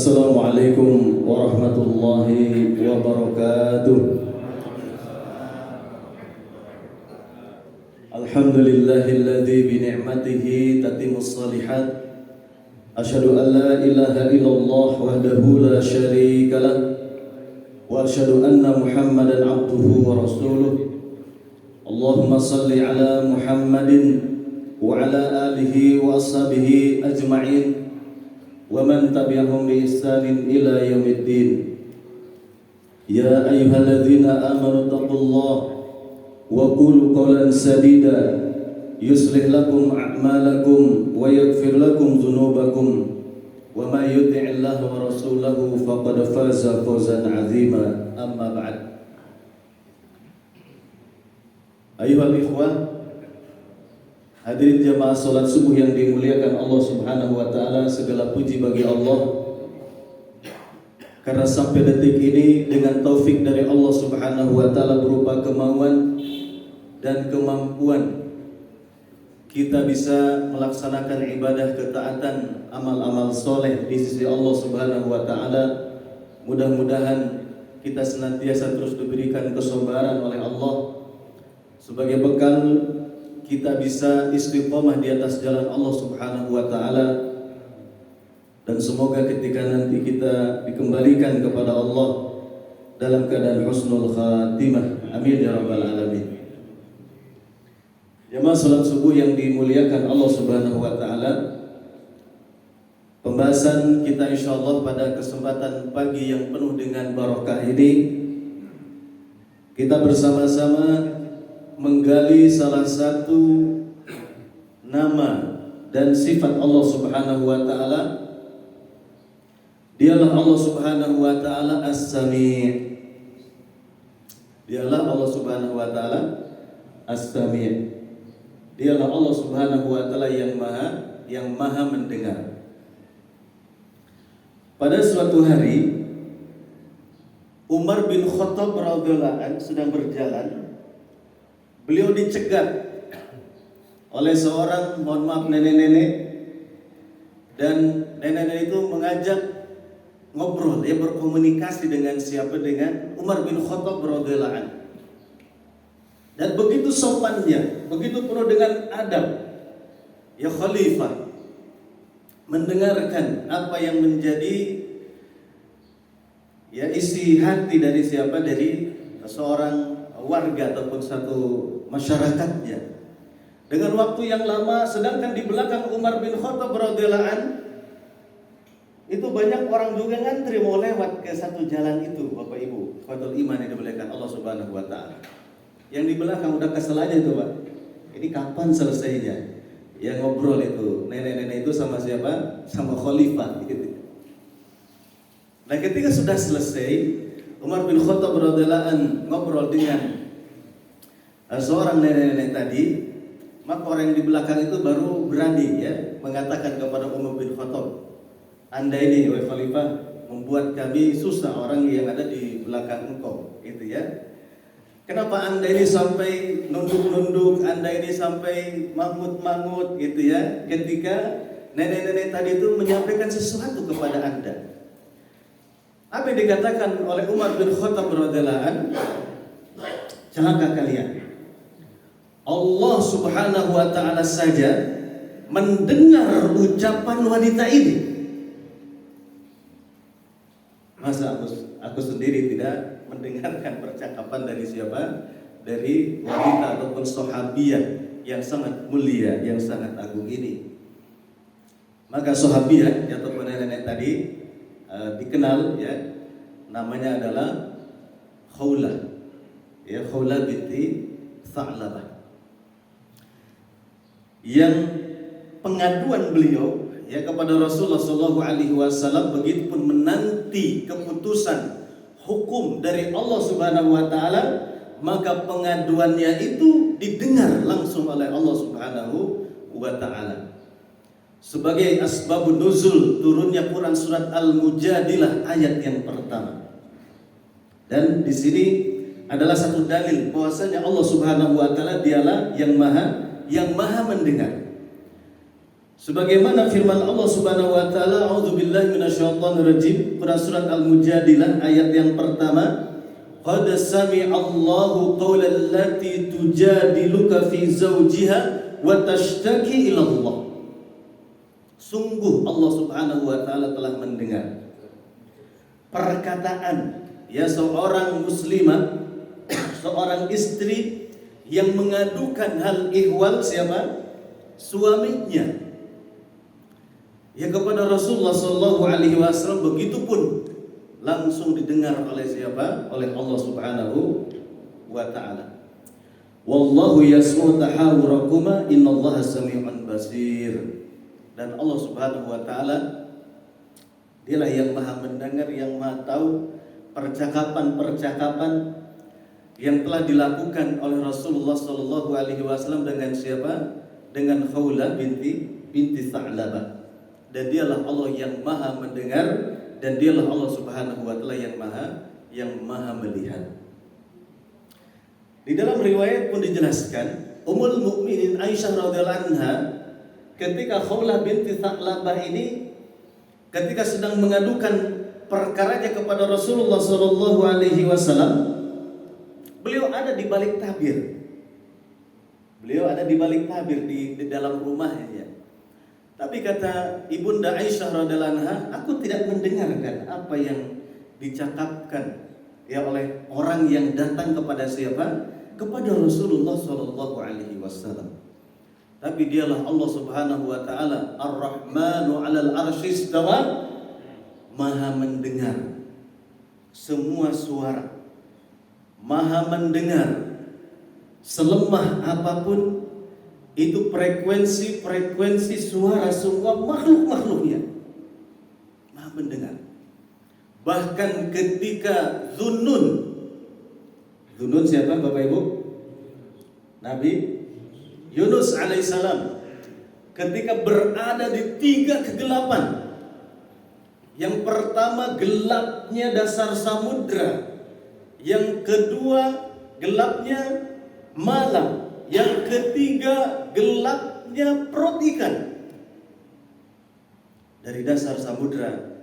Assalamualaikum warahmatullahi wabarakatuh. Alhamdulillahilladzi bi ni'matihi tatimmus shalihat. Asyhadu an la ilaha illallah wahdahu la syarika lah. Wa asyhadu anna Muhammadan abduhu wa rasuluh. Allahumma salli ala Muhammadin wa ala alihi wa ashabihi ajma'in. Wa man tabi'ahum bi ihsanin ila yaumiddin. Ya ayyuhalladzina amanu taqullaha wa qulu qawlan sadida yuslih lakum a'malakum wa yaghfir lakum dhunubakum wa may yuti'illaha wa rasulahu faqad faza fawzan 'azima. Amma ba'd. Ayyuhal ikhwah, hadirin jamaah salat subuh yang dimuliakan Allah Subhanahu wa taala, segala puji bagi Allah karena sampai detik ini dengan taufik dari Allah Subhanahu wa taala berupa kemauan dan kemampuan kita bisa melaksanakan ibadah ketaatan, amal-amal soleh di sisi Allah Subhanahu wa taala. Mudah-mudahan kita senantiasa terus diberikan kesabaran oleh Allah sebagai bekal kita bisa istiqomah di atas jalan Allah Subhanahu wa taala, dan semoga ketika nanti kita dikembalikan kepada Allah dalam keadaan husnul khatimah. Amin ya rabbal alamin. Jamaah salat subuh yang dimuliakan Allah Subhanahu wa taala, pembahasan kita insyaallah pada kesempatan pagi yang penuh dengan barokah ini, kita bersama-sama menggali salah satu nama dan sifat Allah Subhanahu wa taala. Dialah Allah Subhanahu wa taala As-Sami'. Dialah Allah Subhanahu wa taala As-Sami'. Dialah Allah Subhanahu wa taala yang maha mendengar. Pada suatu hari Umar bin Khattab radhiyallahu anhu sedang berjalan. Beliau dicegat oleh seorang, mohon maaf, nenek-nenek, dan nenek-nenek itu mengajak ngobrol, ya, berkomunikasi dengan siapa? Dengan Umar bin Khattab radhiyallahu anhu. Dan begitu sopannya, begitu penuh dengan adab, ya khalifah mendengarkan apa yang menjadi ya isi hati dari siapa? Dari seorang warga ataupun satu masyarakatnya. Dengan waktu yang lama, sedangkan di belakang Umar bin Khattab radhiyallahu anhu itu banyak orang juga ngantri mau lewat ke satu jalan itu, Bapak Ibu, ikhwatul iman yang dimuliakan Allah Subhanahu wa taala. Yang di belakang udah kesel aja itu, Pak. Ini kapan selesainya? Yang ngobrol itu nenek-nenek itu sama siapa? Sama khalifah gitu. Nah, ketika sudah selesai, Umar bin Khattab radhiyallahu anhu ngobrol dengan seorang nenek-nenek tadi, maka orang yang di belakang itu baru berani, ya, mengatakan kepada Umar bin Khattab, "Anda ini, wahai khalifah, membuat kami susah, orang yang ada di belakang engkau." Gitu ya. Kenapa Anda ini sampai nunduk-nunduk, Anda ini sampai mangut-mangut gitu ya, ketika nenek-nenek tadi itu menyampaikan sesuatu kepada Anda. Apa yang dikatakan oleh Umar bin Khattab radhiyallahu anhu? Celaka kalian. Allah Subhanahu wa taala saja mendengar ucapan wanita ini. Masa aku sendiri tidak mendengarkan percakapan dari siapa? Dari wanita ataupun sahabiyah yang sangat mulia, yang sangat agung ini. Maka sahabiyah ataupun nenek tadi dikenal, ya, namanya adalah Khawlah, ya, Khawlah binti Tha'labah, yang pengaduan beliau, ya, kepada Rasulullah SAW begitu pun menanti keputusan hukum dari Allah Subhanahu wa taala, maka pengaduannya itu didengar langsung oleh Allah Subhanahu wa taala. Sebagai asbabun nuzul turunnya Quran surat Al-Mujadilah ayat yang pertama. Dan di sini adalah satu dalil bahwasanya Allah Subhanahu wa taala dialah yang maha mendengar. Sebagaimana firman Allah Subhanahu wa taala, a'udzubillahi minasyaitonir rajim, pada surat Al-Mujadilah ayat yang pertama, qad sami'allahu qawlan allati tujadiluka fi zawjiha wa tashtaki ila Allah. Sungguh Allah Subhanahu wa taala telah mendengar perkataan seorang muslimah, seorang istri yang mengadukan hal ihwal siapa? Suaminya. Kepada Rasulullah sallallahu alaihi wasallam, begitupun langsung didengar oleh siapa? Oleh Allah Subhanahu wa taala. Wallahu yasma'u tahawurakuma innallaha samii'un basir. Dan Allah Subhanahu wa taala dialah yang Maha mendengar, yang Maha tahu percakapan-percakapan yang telah dilakukan oleh Rasulullah sallallahu alaihi wasallam dengan siapa? Dengan Khawlah binti Sa'labah. Dan dialah Allah yang Maha mendengar, dan dialah Allah Subhanahu wa taala yang maha melihat. Di dalam riwayat pun dijelaskan, Ummul Mukminin Aisyah radhiyallahu anha ketika Khawlah binti Sa'labah ini ketika sedang mengadukan perkaranya kepada Rasulullah sallallahu alaihi wasallam, beliau ada di balik tabir. Beliau ada di balik tabir di dalam rumahnya. Tapi kata Ibunda Aisyah radhiyallahu anha, aku tidak mendengarkan apa yang dicakapkan oleh orang yang datang kepada siapa? Kepada Rasulullah sallallahu alaihi wasallam. Tapi dialah Allah Subhanahu wa taala Ar-Rahmanu 'alal 'arsy istawa, Maha mendengar semua suara, Maha mendengar selemah apapun itu frekuensi suara semua makhluk-makhluknya, Maha mendengar. Bahkan ketika Zunnun siapa Bapak Ibu? Nabi Yunus alaihissalam ketika berada di 3 kegelapan. Yang pertama gelapnya dasar samudra, yang kedua gelapnya malam, yang ketiga gelapnya perut ikan. Dari dasar samudra,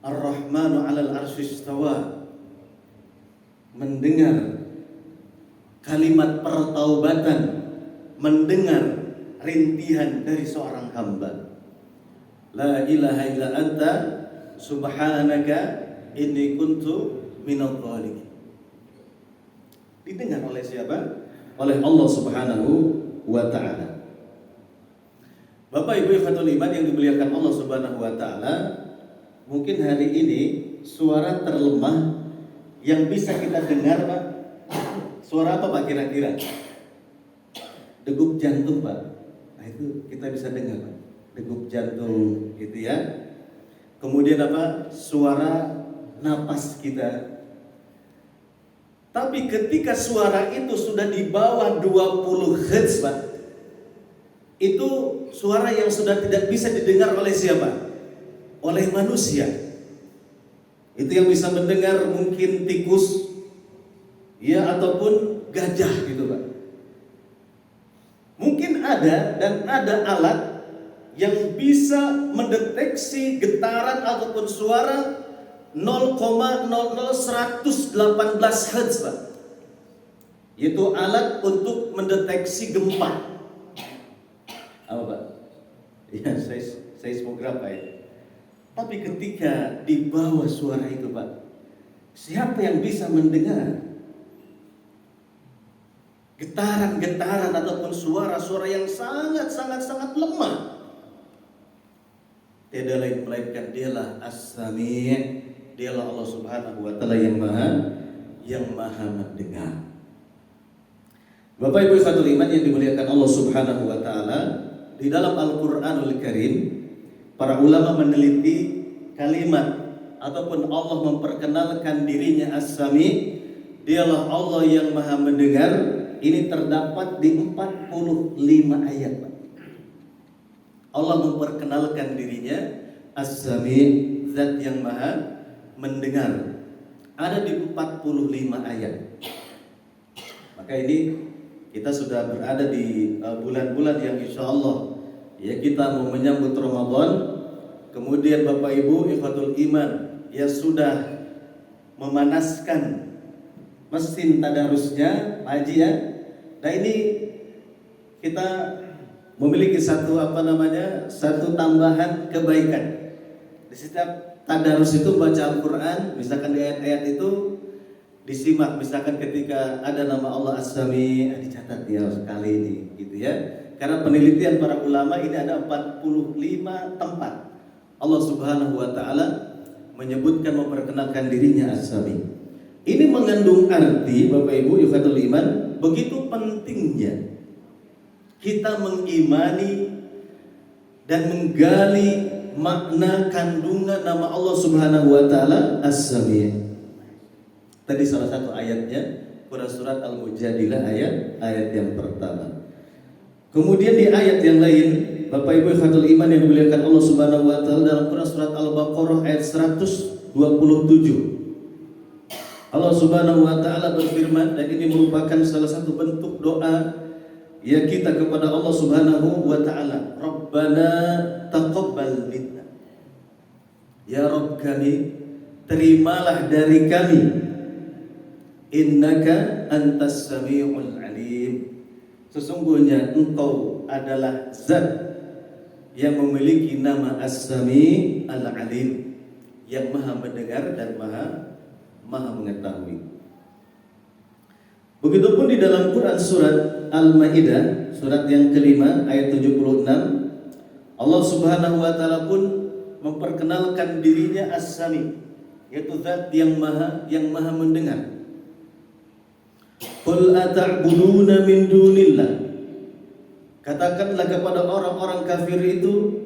Ar-Rahmanu 'alal 'arsy istawa, mendengar kalimat pertaubatan, mendengar rintihan dari seorang hamba. La ilaha illa anta subhanaka inni kuntu minadh dhalimin. Didengar oleh siapa? Oleh Allah Subhanahu wa taala. Bapak Ibu ikhwatul iman yang dimuliakan Allah Subhanahu wa taala, mungkin hari ini suara terlemah yang bisa kita dengar, Pak. Suara apa Pak kira-kira? Degup jantung, Pak. Nah, itu kita bisa dengar, Pak. Degup jantung gitu ya. Kemudian apa? Suara napas kita. Tapi ketika suara itu sudah di bawah 20 Hz, Pak, itu suara yang sudah tidak bisa didengar oleh siapa? Oleh manusia. Itu yang bisa mendengar mungkin tikus, ataupun gajah gitu, Pak. Mungkin ada alat yang bisa mendeteksi getaran ataupun suara 0,00118 Hz, Pak. Itu alat untuk mendeteksi gempa. Apa, Pak? Ya, seismograf, Pak. Tapi ketika di bawah suara itu, Pak, siapa yang bisa mendengar getaran-getaran ataupun suara-suara yang sangat lemah? Tiada lain melainkan dialah As-Sami', dialah Allah Subhanahu wa taala yang maha mendengar. Bapak Ibu ikhwatul iman yang dimuliakan Allah Subhanahu wa taala, di dalam Al-Qur'anul Karim para ulama meneliti kalimat ataupun Allah memperkenalkan dirinya As-Sami', dialah Allah yang maha mendengar. Ini terdapat di 45 ayat, Pak. Allah memperkenalkan dirinya As-Sami', zat yang maha mendengar. Ada di 45 ayat. Maka ini kita sudah berada di bulan-bulan yang insya Allah Ya, kita mau menyambut Ramadan, kemudian Bapak Ibu ikhwatul iman ya sudah memanaskan mesin tadarusnya, Pak Haji ya. Nah ini kita memiliki satu tambahan kebaikan. Di setiap tadarus itu baca Al-Quran, misalkan di ayat-ayat itu disimak, misalkan ketika ada nama Allah As-Sami, dicatat ya sekali ini, gitu ya. Karena penelitian para ulama ini ada 45 tempat Allah Subhanahu wa Ta'ala menyebutkan memperkenalkan dirinya As-Sami. Ini mengandung arti Bapak Ibu ikhwatul iman, begitu pentingnya kita mengimani dan menggali makna kandungan nama Allah Subhanahu wa Ta'ala As-Sami'. Tadi salah satu ayatnya Quran surat Al-Mujadilah ayat yang pertama. Kemudian di ayat yang lain Bapak Ibu ikhwatul iman yang dimuliakan Allah Subhanahu wa Ta'ala, dalam Quran surat Al-Baqarah ayat 127, Allah Subhanahu wa Ta'ala berfirman, dan ini merupakan salah satu bentuk doa ya kita kepada Allah Subhanahu wa Ta'ala. Rabbana taqabbal minna. Ya Rabb kami, terimalah dari kami. Innaka antas sami'ul alim. Sesungguhnya engkau adalah zat yang memiliki nama As-Sami' Al-Alim, yang maha mendengar dan maha mengetahui. Begitupun di dalam Quran surat Al-Maidah surat yang kelima ayat 76, Allah Subhanahu wa Ta'ala pun memperkenalkan dirinya As-Sami, yaitu zat yang maha mendengar. Qul ata'buduna min dunillah. Katakanlah kepada orang-orang kafir itu,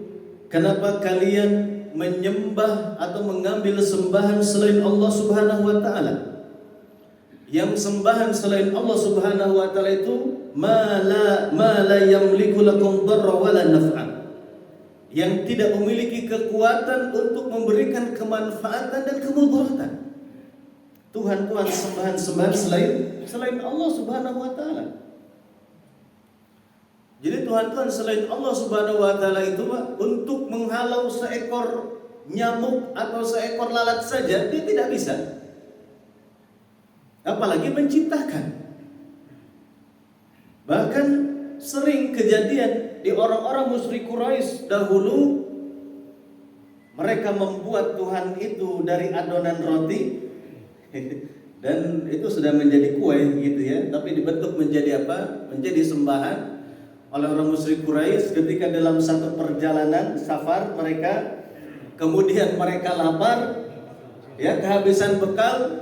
kenapa kalian menyembah atau mengambil sembahan selain Allah Subhanahu wa Ta'ala? Yang sembahan selain Allah Subhanahu wa Ta'ala itu ma la yamliku lakum dharra wala naf'a, yang tidak memiliki kekuatan untuk memberikan kemanfaatan dan kemudaratan. Tuhan-tuhan sembahan-sembahan selain Allah Subhanahu wa Ta'ala. Jadi Tuhan-Tuhan selain Allah Subhanahu wa Ta'ala itu untuk menghalau seekor nyamuk atau seekor lalat saja dia tidak bisa, apalagi menciptakan. Bahkan sering kejadian di orang-orang musyrik Quraisy dahulu, mereka membuat Tuhan itu dari adonan roti dan itu sudah menjadi kue gitu ya, tapi dibentuk menjadi apa? Menjadi sembahan oleh orang musyrik Quraisy ketika dalam satu perjalanan safar mereka, kemudian mereka lapar ya, kehabisan bekal.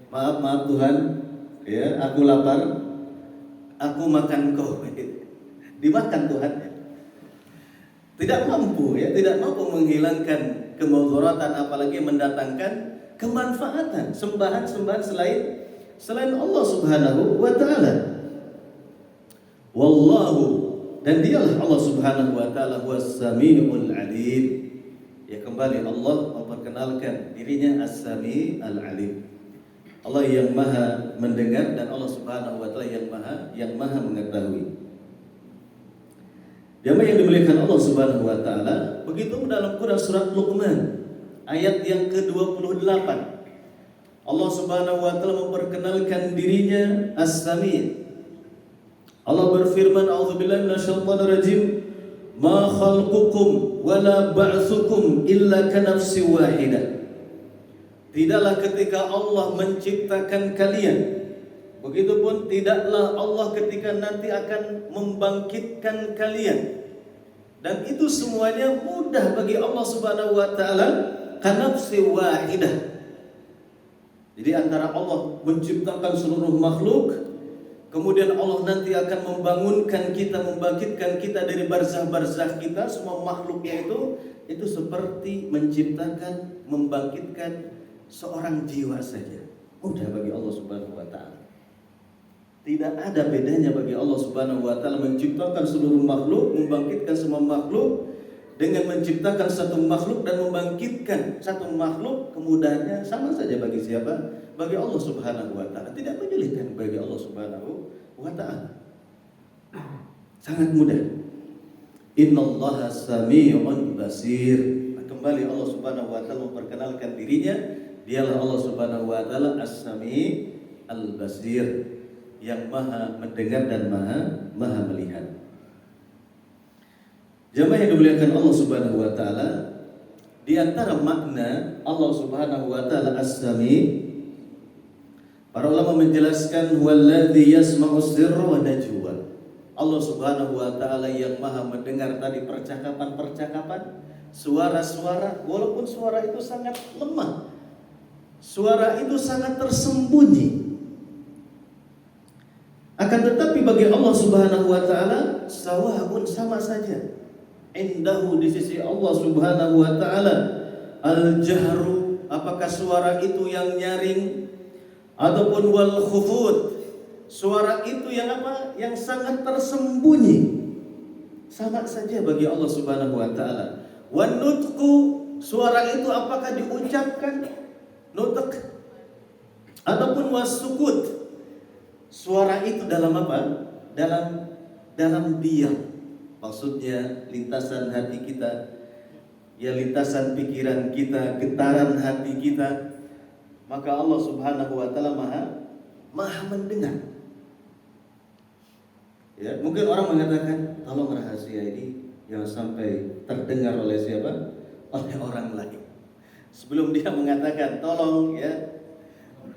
Maaf Tuhan ya, aku lapar, aku makan kau. Dimakan Tuhan, tidak mampu menghilangkan kemudaratan, apalagi mendatangkan kemanfaatan. Sembahan-sembahan selain Allah Subhanahu wa Ta'ala. Wallahu, dan dialah Allah Subhanahu wa Ta'ala was-sami'ul alim. Ya, kembali Allah memperkenalkan dirinya As-Sami' Al-Alim, Allah yang maha mendengar dan Allah Subhanahu wa Ta'ala yang maha mengetahui. Jamaah yang dimuliakan Allah Subhanahu wa Ta'ala, begitu dalam Quran surat Luqman ayat yang ke-28, Allah Subhanahu wa Ta'ala memperkenalkan dirinya As-Sami'. Allah berfirman, a'udzubillahi minasyaitonir rajim, ma khalqukum wala ba'tsukum illa kanafsin wahidah. Tidaklah ketika Allah menciptakan kalian, begitupun tidaklah Allah ketika nanti akan membangkitkan kalian. Dan itu semuanya mudah bagi Allah Subhanahu wa Ta'ala, kanafsin wahidah. Jadi antara Allah menciptakan seluruh makhluk, kemudian Allah nanti akan membangunkan kita, membangkitkan kita dari barzah-barzah kita, semua makhluknya itu seperti menciptakan, membangkitkan seorang jiwa saja. Mudah bagi Allah Subhanahu wa Ta'ala. Tidak ada bedanya bagi Allah Subhanahu wa Ta'ala menciptakan seluruh makhluk, membangkitkan semua makhluk, dengan menciptakan satu makhluk dan membangkitkan satu makhluk. Kemudahannya sama saja bagi siapa? Bagi Allah Subhanahu wa Ta'ala. Tidak menyulitkan bagi Allah Subhanahu wa Ta'ala. Sangat mudah. Innallaha sami'un basir. Nah, kembali Allah Subhanahu wa taala memperkenalkan dirinya, dialah Allah Subhanahu wa taala As-Sami' Al-Basir, yang maha mendengar dan maha melihat. Jemaah yang dimuliakan Allah Subhanahu wa taala, di antara makna Allah Subhanahu wa taala As-Sami', para ulama menjelaskan huwallazi yasma'u sirra wa najwa. Allah Subhanahu wa taala yang maha mendengar tadi percakapan-percakapan, suara-suara, walaupun suara itu sangat lemah, suara itu sangat tersembunyi. Akan tetapi bagi Allah Subhanahu wa taala sawa'un, sama saja. Indahu, di sisi Allah Subhanahu wa taala, al-jahru, apakah suara itu yang nyaring ataupun wal khufut, suara itu yang apa? Yang sangat tersembunyi. Sama saja bagi Allah Subhanahu wa taala. Wan nutqu, suara itu apakah diucapkan nutek ataupun wasukut, suara itu dalam apa? Dalam diam. Maksudnya lintasan hati kita, ya lintasan pikiran kita, getaran hati kita. Maka Allah Subhanahu wa taala maha mendengar. Ya, mungkin orang mengatakan, tolong rahasia ini jangan sampai terdengar oleh siapa? Oleh orang lain. Sebelum dia mengatakan tolong, ya,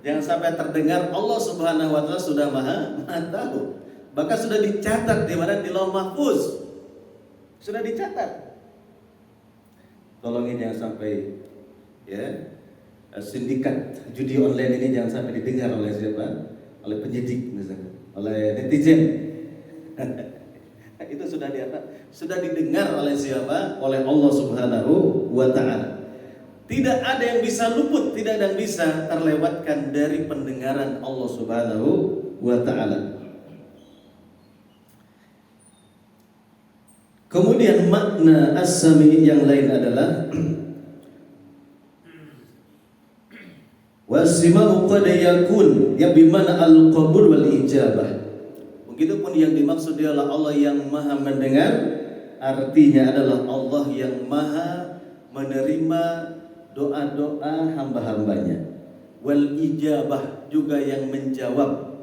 jangan sampai terdengar, Allah Subhanahu wa taala sudah maha tahu. Bahkan sudah dicatat di mana? Di Lauh Mahfuz. Sudah dicatat. Tolongin jangan sampai, ya, sindikat judi online ini jangan sampai didengar oleh siapa? Oleh penyidik misalnya, oleh netizen. Itu sudah didengar oleh siapa? Oleh Allah Subhanahu wa taala. Tidak ada yang bisa luput, tidak ada yang bisa terlewatkan dari pendengaran Allah Subhanahu wa taala. Kemudian makna as-sami' yang lain adalah wasima'u qad yakun, ya bimana al-qabul wal ijabah. Begitupun yang dimaksud adalah Allah yang maha mendengar, artinya adalah Allah yang maha menerima doa-doa hamba-hambanya. Wal ijabah, juga yang menjawab,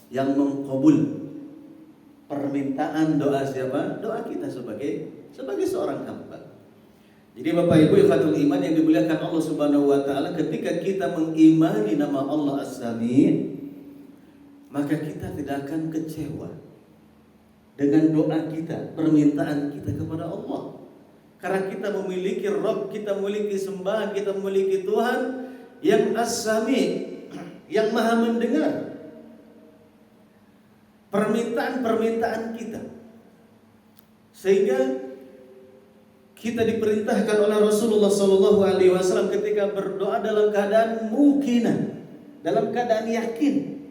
yang mengkabul permintaan doa siapa? Doa kita sebagai seorang hamba. Jadi Bapak Ibu ikhwatul iman yang dimuliakan Allah Subhanahu wa taala, ketika kita mengimani nama Allah As-Sami', maka kita tidak akan kecewa dengan doa kita, permintaan kita kepada Allah. Karena kita memiliki Rabb, kita memiliki sembahan, kita memiliki Tuhan yang As-Sami', yang maha mendengar permintaan-permintaan kita. Sehingga kita diperintahkan oleh Rasulullah SAW ketika berdoa dalam keadaan mukinan, dalam keadaan yakin.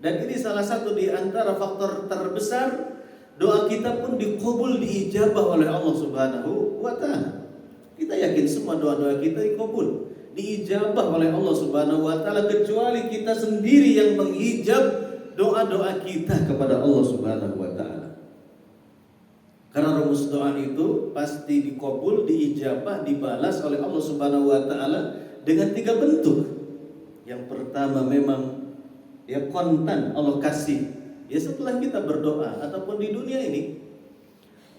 Dan ini salah satu di antara faktor terbesar doa kita pun dikabul, diijabah oleh Allah Subhanahu wa taala. Kita yakin semua doa-doa kita dikabul, diijabah oleh Allah Subhanahu wa taala, kecuali kita sendiri yang mengijab doa-doa kita kepada Allah Subhanahu wa taala. Karena rumus doa itu pasti dikabul, diijabah, dibalas oleh Allah Subhanahu wa taala dengan 3 bentuk. Yang pertama memang ya kontan Allah kasih, ya setelah kita berdoa ataupun di dunia ini.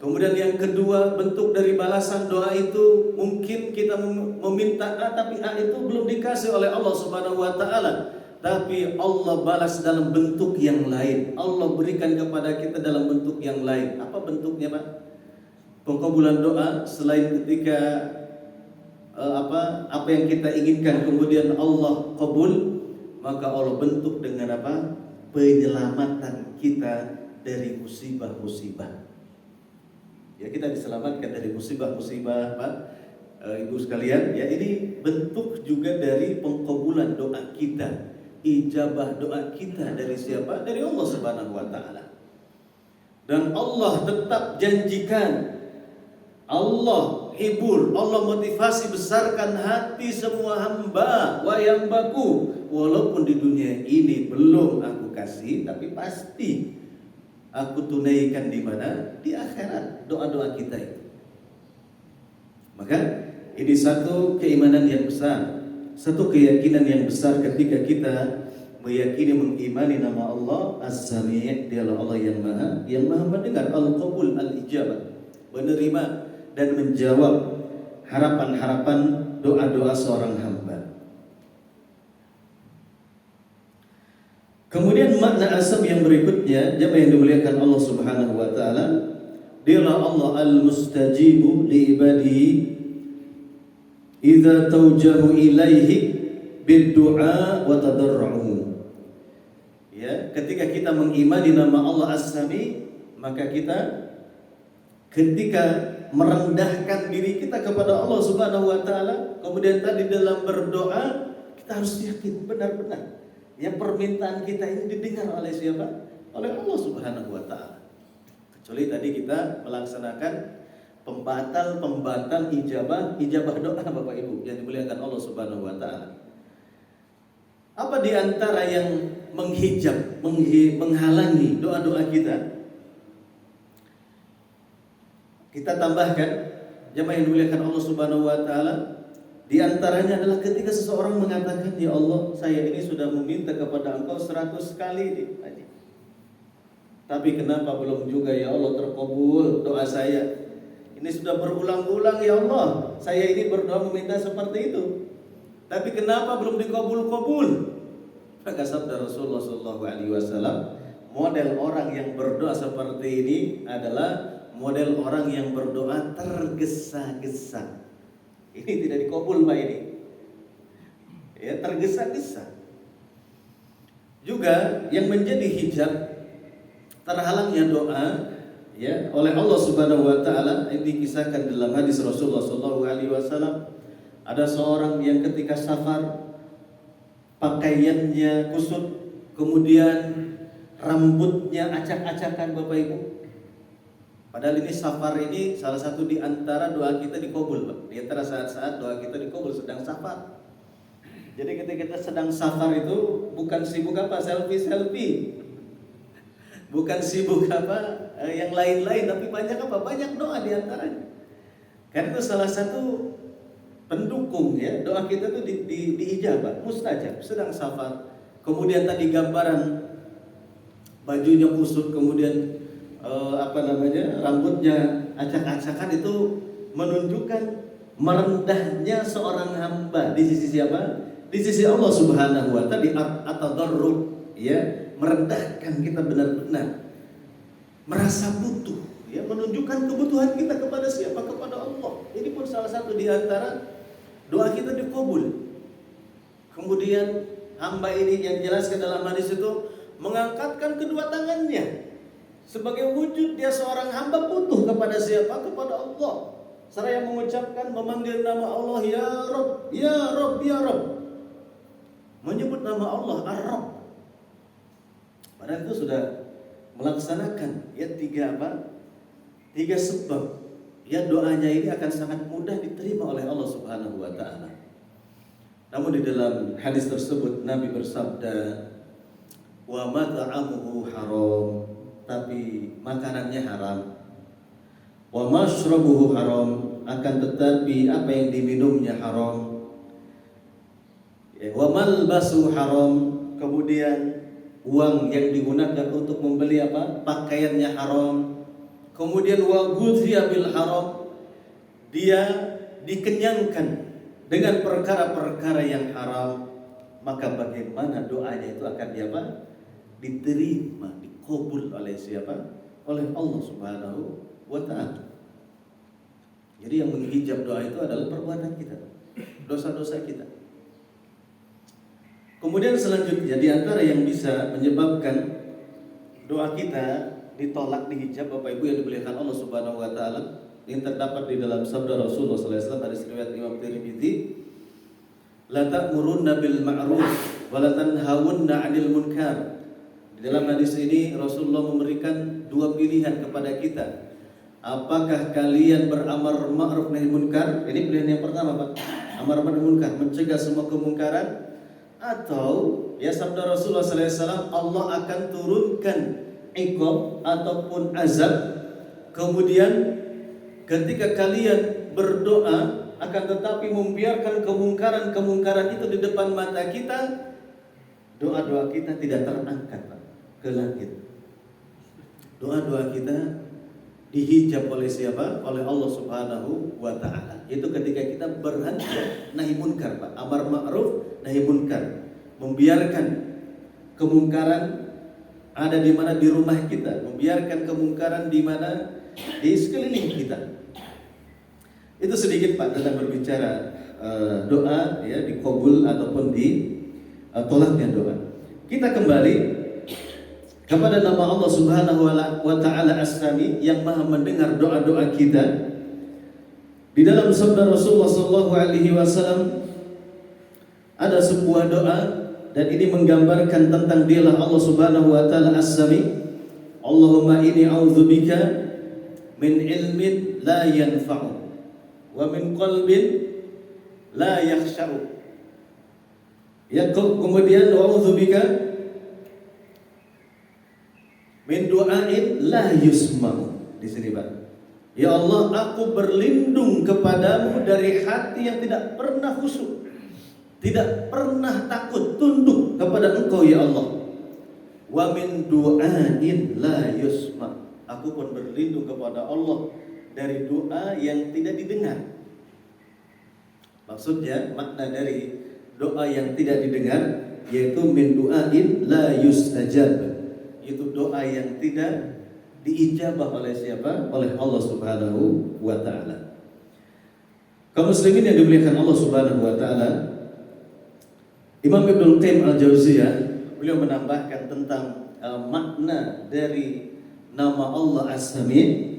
Kemudian yang kedua, bentuk dari balasan doa itu mungkin kita meminta A tapi A itu belum dikasih oleh Allah Subhanahu wa taala, tapi Allah balas dalam bentuk yang lain. Allah berikan kepada kita dalam bentuk yang lain. Apa bentuknya, Pak? Pengkabulan doa selain ketika apa yang kita inginkan kemudian Allah kabul, maka Allah bentuk dengan apa? Penyelamatan kita dari musibah-musibah. Ya, kita diselamatkan dari musibah-musibah, Pak, Ibu sekalian. Ya, ini bentuk juga dari pengkabulan doa kita, ijabah doa kita dari siapa? Dari Allah Subhanahu wa taala. Dan Allah tetap janjikan, Allah hibur, Allah motivasi, besarkan hati semua hamba wa yang baku. Walaupun di dunia ini belum aku kasih, tapi pasti aku tunaikan di mana? Di akhirat, doa-doa kita itu. Maka ini satu keimanan yang besar, satu keyakinan yang besar ketika kita meyakini mengimani nama Allah As-Sami', dialah Allah yang maha mendengar, Al-Qabul, Al-Ijabah, menerima dan menjawab harapan-harapan doa-doa seorang hamba. Kemudian makna asam yang berikutnya, jemaah yang dimuliakan Allah Subhanahu wa taala, dialah Allah Al-Mustajibu li ibadihi idza tawjahu ilaihi bid-du'a wa tadarru'u. Ya, ketika kita mengimani nama Allah As-Sami, maka kita ketika merendahkan diri kita kepada Allah Subhanahu wa taala, kemudian tadi dalam berdoa, kita harus yakin benar-benar ya permintaan kita ini didengar oleh siapa? Oleh Allah Subhanahu wa taala. Kecuali tadi kita melaksanakan pembatal ijabah doa Bapak Ibu yang dimuliakan Allah Subhanahu wa taala. Apa di antara yang menghalangi doa-doa kita? Kita tambahkan, jemaah yang dimuliakan Allah Subhanahu wa taala, di antaranya adalah ketika seseorang mengatakan, ya Allah, saya ini sudah meminta kepada Engkau 100 kali nih. Tapi kenapa belum juga ya Allah terkabul doa saya? Ini sudah berulang-ulang ya Allah, saya ini berdoa meminta seperti itu. Tapi kenapa belum dikabul-kabul? Maka sabda Rasulullah SAW, model orang yang berdoa seperti ini adalah model orang yang berdoa tergesa-gesa. Ini tidak dikabul Pak ini. Ya, tergesa-gesa. Juga yang menjadi hijab terhalangnya doa ya oleh Allah Subhanahu wa taala, ini dikisahkan dalam hadis Rasulullah SAW. Ada seorang yang ketika safar pakaiannya kusut, kemudian rambutnya acak-acakan Bapak Ibu. Padahal ini safar ini salah satu di antara doa kita dikabul, Pak. Di antara saat-saat doa kita dikabul sedang safar. Jadi ketika kita sedang safar itu bukan sibuk apa selfie. Bukan sibuk apa yang lain-lain, tapi banyak apa? Banyak doa di antaranya. Karena itu salah satu pendukung ya doa kita tuh diijabah, mustajab sedang safar. Kemudian tadi gambaran bajunya kusut, kemudian rambutnya acak-acakan, itu menunjukkan merendahnya seorang hamba di sisi siapa? Di sisi Allah Subhanahu wa taala, at-tadarrur ya, merendahkan kita benar-benar merasa butuh ya, menunjukkan kebutuhan kita kepada siapa? Kepada Allah. Ini pun salah satu di antara doa kita dikabul. Kemudian hamba ini yang jelaskan dalam hadis itu mengangkatkan kedua tangannya sebagai wujud dia seorang hamba butuh kepada siapa? Kepada Allah. Seraya mengucapkan, memanggil nama Allah, ya Rabb, ya Rabb, ya Rabb. Menyebut nama Allah Ar-Rabb. Padahal itu sudah melaksanakan ya tiga sebab ya doanya ini akan sangat mudah diterima oleh Allah Subhanahu wa taala. Namun di dalam hadis tersebut Nabi bersabda, wa mat'amuhu haram, tapi makanannya haram. Wa mashrabuhu haram, akan tetapi apa yang diminumnya haram. Wa malbasu haram, kemudian uang yang digunakan untuk membeli pakaiannya haram. Kemudian wa ghudhiya bil haram, dia dikenyangkan dengan perkara-perkara yang haram. Maka bagaimana doanya itu akan diterima, dikabul oleh siapa? Oleh Allah Subhanahu wa taala. Jadi yang menghijab doa itu adalah perbuatan kita, dosa-dosa kita. Kemudian selanjutnya di antara yang bisa menyebabkan doa kita ditolak, dihijab Bapak Ibu yang dimuliakan Allah Subhanahu wa taala, yang terdapat di dalam sabda Rasulullah sallallahu alaihi wasallam hadis riwayat Imam Tirmidzi, la ta'murunna bil ma'ruf wa la tanhawunna 'anil munkar. Di dalam hadis ini Rasulullah memberikan dua pilihan kepada kita. Apakah kalian beramar ma'ruf nahi munkar? Ini pilihan yang pertama, Pak. Amar ma'ruf nahi munkar, mencegah semua kemungkaran. Atau ya sabda Rasulullah sallallahu alaihi wasallam, Allah akan turunkan iqab ataupun azab, kemudian ketika kalian berdoa akan tetapi membiarkan kemungkaran-kemungkaran itu di depan mata kita, doa-doa kita tidak terangkat ke langit. Doa-doa kita dihijab oleh siapa? Oleh Allah Subhanahu wa taala. Itu ketika kita berhenti nahi munkar, Pak. Amar ma'ruf nahi munkar. Membiarkan kemungkaran ada di mana di rumah kita, membiarkan kemungkaran di mana di sekeliling kita. Itu sedikit Pak tentang berbicara doa ya dikabul ataupun ditolaknya doa. Kita kembali kepada nama Allah Subhanahu wa taala As-Sami yang Maha mendengar doa-doa kita. Di dalam sabda Rasulullah sallallahu alaihi wasallam ada sebuah doa dan ini menggambarkan tentang dialah Allah Subhanahu wa taala As-Sami. Allahumma inni a'udzubika min ilmin la yanfa'u wa min qalbin la yakhsha'u. Ya, kemudian wa'udzubika min du'ain la yusma'u. Di sini Pak. Ya Allah, aku berlindung kepadamu dari hati yang tidak pernah khusyuk, tidak pernah takut tunduk kepada Engkau ya Allah. Wa min du'ain la yusma'. Aku pun berlindung kepada Allah dari doa yang tidak didengar. Maksudnya makna dari doa yang tidak didengar yaitu min du'ain la yustajab. Itu doa yang tidak diijabah oleh siapa? Oleh Allah Subhanahu wa taala. Kaum muslimin yang dimuliakan Allah Subhanahu wa taala, Imam Ibnu Qayyim Al-Jauziyah beliau menambahkan tentang makna dari nama Allah As-Sami.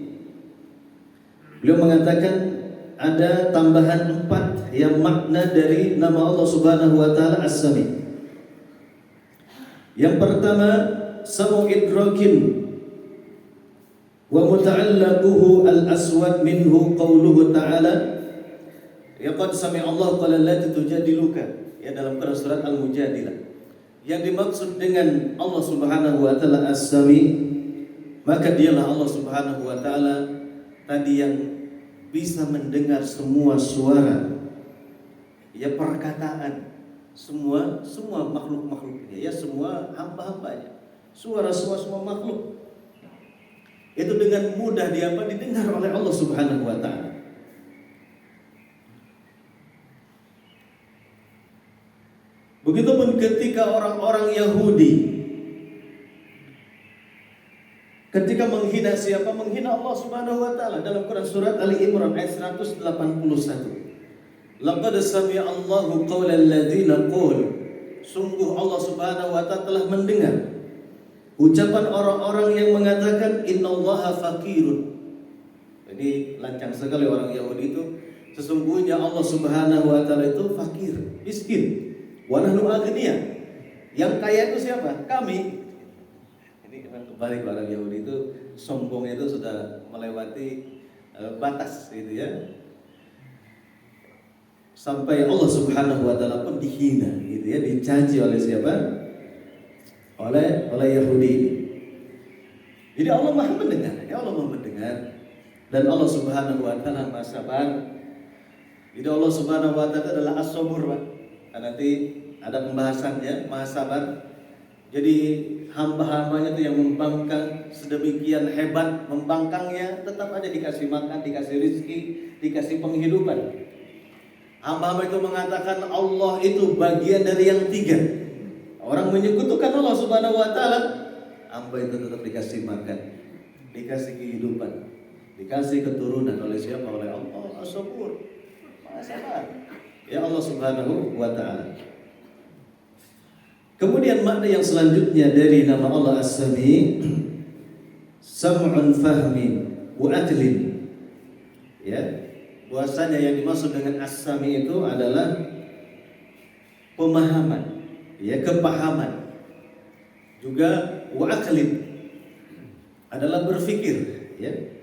Beliau mengatakan ada tambahan 4 yang makna dari nama Allah Subhanahu wa taala As-Sami. Yang pertama, samu idrakin wa muta'allaquhu al-aswad minhu qawluhu ta'ala ya qad sami'a Allah qala allati tujadiluka, ya dalam Quran surat Al-Mujadilah. Yang dimaksud dengan Allah Subhanahu wa taala As-Sami, maka dialah Allah Subhanahu wa taala tadi yang bisa mendengar semua suara, ya perkataan semua makhluk-makhluknya, ya semua hamba-hambanya, suara-suara semua makhluk. Itu dengan mudah didengar oleh Allah Subhanahu wa taala. Begitupun ketika orang-orang Yahudi ketika menghina siapa? Menghina Allah Subhanahu wa taala dalam Quran surat Ali Imran ayat 181. Laqad sami'a Allahu qaulal ladzina qalu. Sungguh Allah Subhanahu wa taala telah mendengar ucapan orang-orang yang mengatakan innallaha faqirun. Jadi lancang sekali orang Yahudi itu, sesungguhnya Allah Subhanahu wa taala itu fakir, miskin. Wa nahnu aghniya. Yang kaya itu siapa? Kami. Ini kembali orang Yahudi itu sombongnya itu sudah melewati batas gitu ya. Sampai Allah Subhanahu wa taala pun dihina gitu ya, dicaci oleh siapa? Oleh Yahudi. Jadi Allah Maha mendengar, ya Allah Maha mendengar, dan Allah Subhanahu wa taala Maha sabar. Jadi Allah Subhanahu wa taala adalah As-Sabur, Pak. Nanti ada pembahasannya, Maha sabar. Jadi hamba-hambanya itu yang membangkang sedemikian hebat, membangkangnya tetap aja dikasih makan, dikasih rezeki, dikasih penghidupan. Hamba-hamba itu mengatakan Allah itu bagian dari yang 3. Orang menyekutukan Allah Subhanahu wa taala, hamba itu tetap dikasih makan, dikasih kehidupan, dikasih keturunan oleh siapa? Oleh Allah As-Sabur, Maha sabar. Ya Allah Subhanahu wa taala. Kemudian makna yang selanjutnya dari nama Allah As-Sami, sam'un fahmin wa adlin. Ya, bahwasanya yang dimaksud dengan As-Sami itu adalah pemahaman, ya kepahaman. Juga wa aqlin adalah berfikir, ya.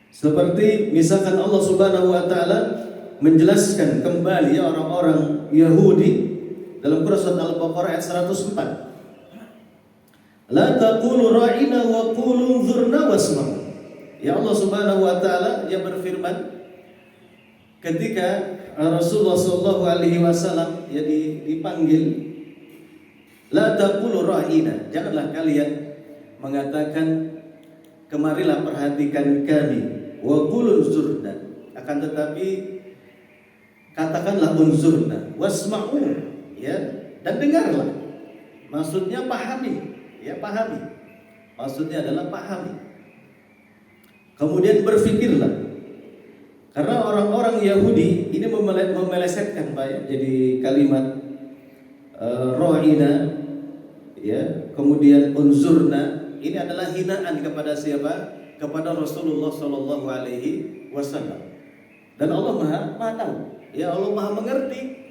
Seperti misalkan Allah Subhanahu wa taala menjelaskan kembali ya orang-orang Yahudi dalam Quran surat Al-Baqarah ayat 104. La taqulu ra'ina wa qulu unzurna wasma'u. Ya Allah Subhanahu wa taala yang berfirman ketika Rasulullah sallallahu alaihi wasallam dipanggil, la taqulu ra'ina, janganlah kalian mengatakan kemarilah perhatikan kami, wa qulu unzurna, akan tetapi katakanlah unzurna, wasma'u, ya, dan dengarlah. Maksudnya pahami. Ya, pahami. Maksudnya adalah pahami. Kemudian berfikirlah. Karena orang-orang Yahudi ini memelesetkan Pak ya. Jadi kalimat ra'ina ya, kemudian unzurna ini adalah hinaan kepada siapa? Kepada Rasulullah sallallahu alaihi wasallam. Dan Allah Maha tahu. Ya, Allah Maha mengerti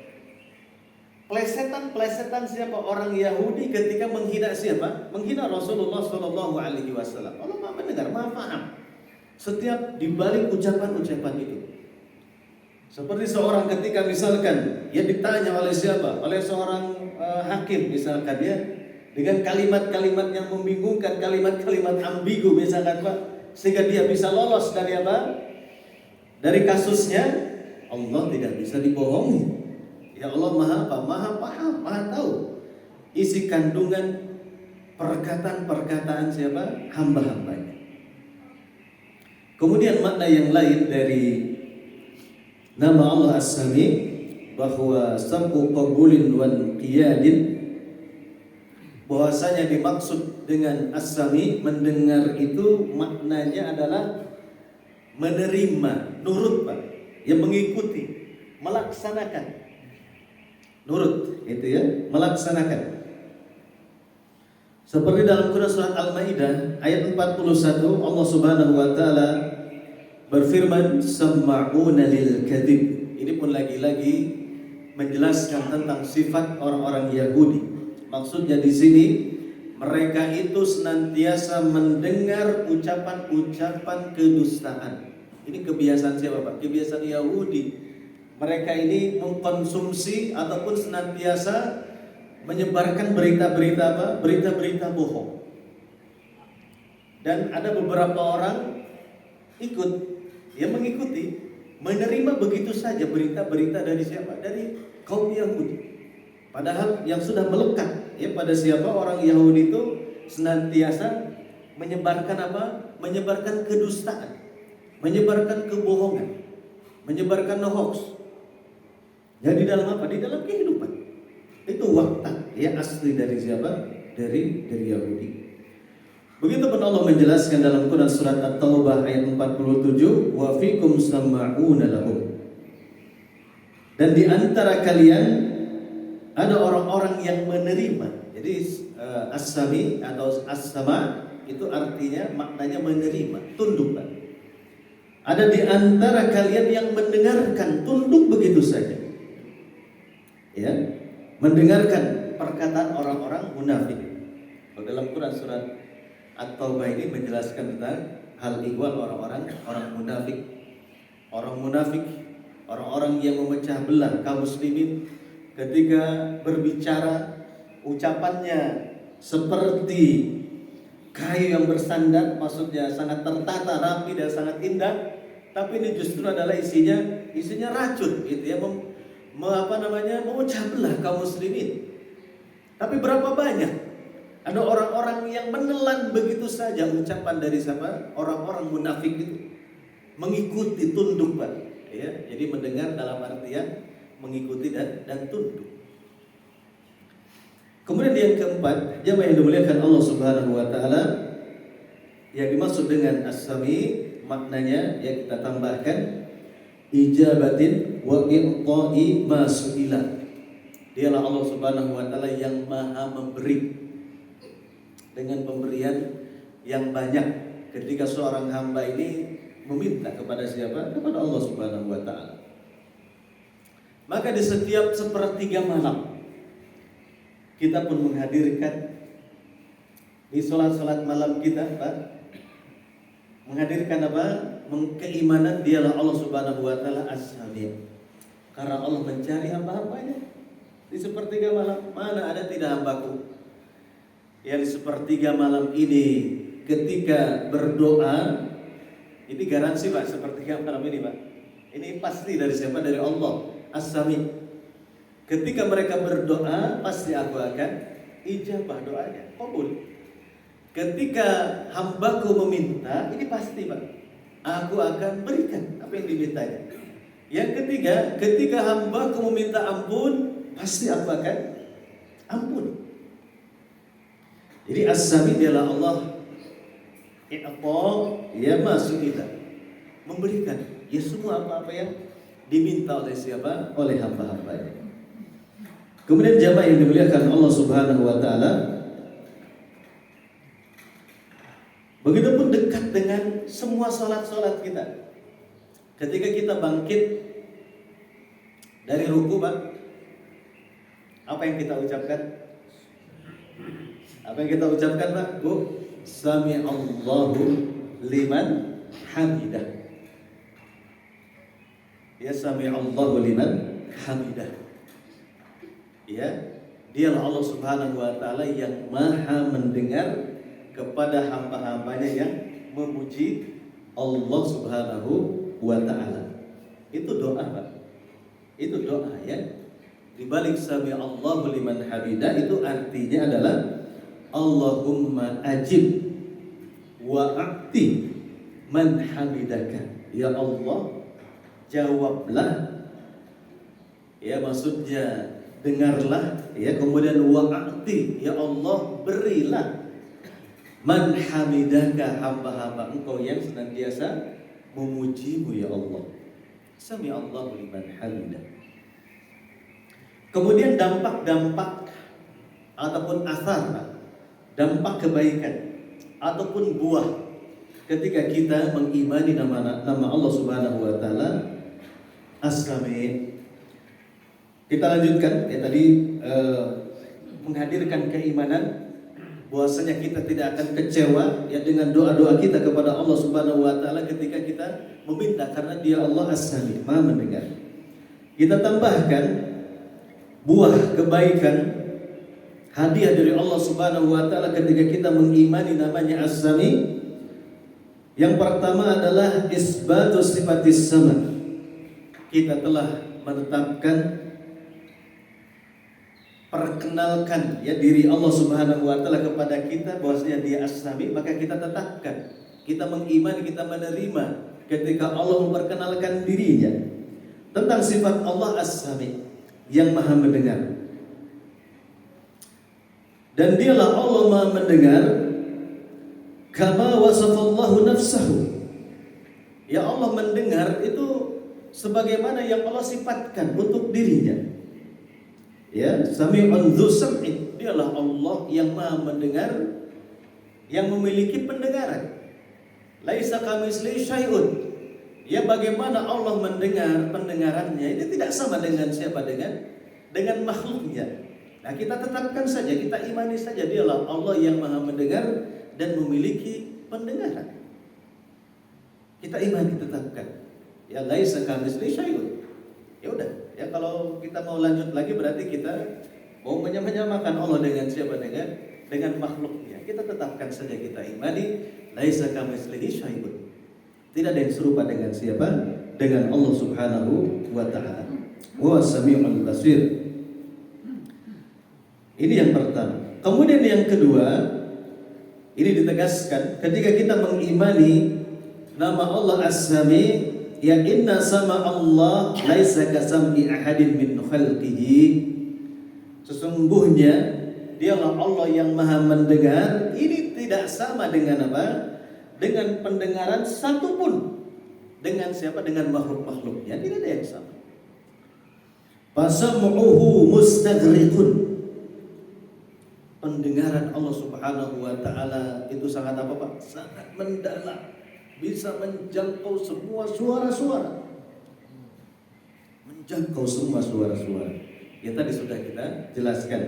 plesetan siapa orang Yahudi ketika menghina siapa? Menghina Rasulullah sallallahu alaihi wasallam. Allah Maha mendengar, Maha paham setiap dibalik ucapan-ucapan itu. Seperti seorang ketika misalkan dia ditanya oleh siapa? Oleh seorang hakim misalkan, dia dengan kalimat-kalimat yang membingungkan, kalimat-kalimat ambigu misalkan Pak, sehingga dia bisa lolos dari apa? Dari kasusnya. Allah tidak bisa dibohongi. Ya Allah Maha paham, Maha tahu isi kandungan perkataan-perkataan siapa? Hamba-hambanya. Kemudian makna yang lain dari nama Allah As-Sami, bahwa sabqu qabulin wan qiyadin, bahwasanya dimaksud dengan As-Sami, mendengar itu maknanya adalah menerima, nurut Pak, yang mengikuti, melaksanakan. Nurut, itu ya, melaksanakan. Seperti dalam Quran surat Al-Maidah ayat 41, Allah Subhanahu wa taala berfirman, "Samma'una lil kadhib." Ini pun lagi-lagi menjelaskan tentang sifat orang-orang Yahudi. Maksudnya di sini mereka itu senantiasa mendengar ucapan-ucapan kedustaan. Ini kebiasaan siapa Pak? Kebiasaan Yahudi. Mereka ini mengkonsumsi ataupun senantiasa menyebarkan berita-berita apa? Berita-berita bohong. Dan ada beberapa orang ikut, yang mengikuti, menerima begitu saja berita-berita dari siapa? Dari kaum Yahudi. Padahal yang sudah melekat ya pada siapa? Orang Yahudi itu senantiasa menyebarkan apa? Menyebarkan kedustaan, menyebarkan kebohongan, menyebarkan hoax. Jadi dalam apa? Di dalam kehidupan. Itu watak ya asli dari siapa? Dari Yahudi. Begitu pun Allah menjelaskan dalam Quran surat At-Taubah ayat 47, wa fikum sama'una lahum. Dan di antara kalian ada orang-orang yang menerima. Jadi as-sami atau as-sama itu artinya maknanya menerima, tunduk. Ada di antara kalian yang mendengarkan, tunduk begitu saja. Ya, mendengarkan perkataan orang-orang munafik. Kalau dalam Quran surat At-Taubah ini menjelaskan tentang hal ihwal orang munafik. Orang munafik, orang-orang yang memecah belah kaum muslimin ketika berbicara, ucapannya seperti kayu yang bersandar, maksudnya sangat tertata, rapi dan sangat indah, tapi ini justru adalah isinya racun gitu ya, memecah belah kaum muslimin. Tapi berapa banyak ada orang-orang yang menelan begitu saja ucapan dari siapa? Orang-orang munafik itu, mengikuti, tunduk Pak. Ya, jadi mendengar dalam artian mengikuti dan tunduk. Kemudian yang keempat, jamaah yang dimuliakan Allah Subhanahu wa taala, yang dimaksud dengan as-sami maknanya yang kita tambahkan ijabatin wa inqa'i ma su'ila. Dialah Allah Subhanahu wa taala yang Maha memberi dengan pemberian yang banyak. Ketika seorang hamba ini meminta kepada siapa? Kepada Allah Subhanahu wa taala. Maka di setiap sepertiga malam kita pun menghadirkan di salat-salat malam kita, Pak, menghadirkan apa? Keimanan dialah Allah Subhanahu wa taala as-sami'. Karena Allah mencari hamba-hambanya di sepertiga malam. Mana ada tidak hambaku yang di sepertiga malam ini ketika berdoa, ini garansi Pak, sepertiga malam ini Pak, ini pasti dari siapa? Dari Allah As-Sami. Ketika mereka berdoa, pasti aku akan ijabah doanya, kabul. Ketika hambaku meminta, ini pasti Pak, aku akan berikan apa yang dimintanya. Yang ketiga, ketika hambaku meminta ampun, pasti aku akan ampuni. Jadi As-Sami adalah Allah ya masuk kita memberikan ya semua apa-apa yang diminta oleh siapa? Oleh hamba-hambanya. Kemudian jamaah yang dimuliakan Allah Subhanahu wa taala, begitupun dekat dengan semua salat-salat kita. Ketika kita bangkit dari ruku, Pak, apa yang kita ucapkan? Apa yang kita ucapkan, Pak? Bu, Sami Allahu liman hamidah. Ya, Sami Allahu liman hamidah. Ya, dialah Allah Subhanahu wa taala yang Maha mendengar kepada hamba-hambanya yang memuji Allah Subhanahu wa taala. Itu doa, Pak. Itu doa ya. Di balik Sami Allahu liman hamidah itu artinya adalah Allahumma ajib wa a'ti man hamidaka. Ya Allah, jawablah. Ya, maksudnya dengarlah, ya, kemudian wa'ati, ya Allah, berilah man hamidaka, hamba-hamba engkau yang senantiasa memujimu, ya Allah. Sami Allahu liman hamidah. Kemudian dampak-dampak ataupun asar, dampak kebaikan ataupun buah ketika kita mengimani nama Allah Subhanahu wa taala As-Sami. Kita lanjutkan ya tadi, menghadirkan keimanan bahwasanya kita tidak akan kecewa ya dengan doa-doa kita kepada Allah Subhanahu wa taala ketika kita meminta, karena Dia Allah As-Sami, Maha mendengar. Kita tambahkan buah kebaikan hadiah dari Allah Subhanahu wa taala ketika kita mengimani namanya As-Sami. Yang pertama adalah isbatu sifatis sama. Kita telah menetapkan, perkenalkan ya diri Allah Subhanahu wa taala kepada kita bahwasanya Dia As-Sami, maka kita tetapkan, kita mengimani, kita menerima ketika Allah memperkenalkan dirinya tentang sifat Allah As-Sami yang Maha mendengar. Dan Dialah Allah Maha mendengar kama wasafallahu nafsahu. Ya, Allah mendengar itu sebagaimana yang Allah sifatkan untuk dirinya. Ya, Sami'un dzu sam'in. Dialah Allah yang Maha mendengar, yang memiliki pendengaran. Laisa kamitslihi syai'un. Ya, bagaimana Allah mendengar, pendengarannya ini tidak sama dengan siapa? Dengan makhluknya. Nah, kita tetapkan saja, kita imani saja Dialah Allah yang Maha mendengar dan memiliki pendengaran. Kita imani, tetapkan. Ya, laisa kamitslihi syai'un. Ya udah, ya kalau kita mau lanjut lagi berarti kita mau menyamakan Allah dengan siapa? Dengan makhluknya. Kita tetapkan saja, kita imani laisa kamitslihi syai'un. Tidak ada yang serupa dengan siapa? Dengan Allah Subhanahu wa taala. Wa sami'ul basir. Ini yang pertama. Kemudian yang kedua, ini ditegaskan ketika kita mengimani nama Allah As-Sami, ya inna sama Allah laisa kasam'i ahadin min khalqihi. Sesungguhnya Dialah Allah yang Maha mendengar. Ini tidak sama dengan apa? Dengan pendengaran satupun. Dengan siapa? Dengan makhluk-makhluknya. Tidak ada yang sama. Fasam'uhu mustaghriqun. Pendengaran Allah Subhanahu wa taala itu sangat apa, Pak? Sangat mendalam. Bisa menjangkau semua suara-suara. Menjangkau semua suara-suara. Ya tadi sudah kita jelaskan.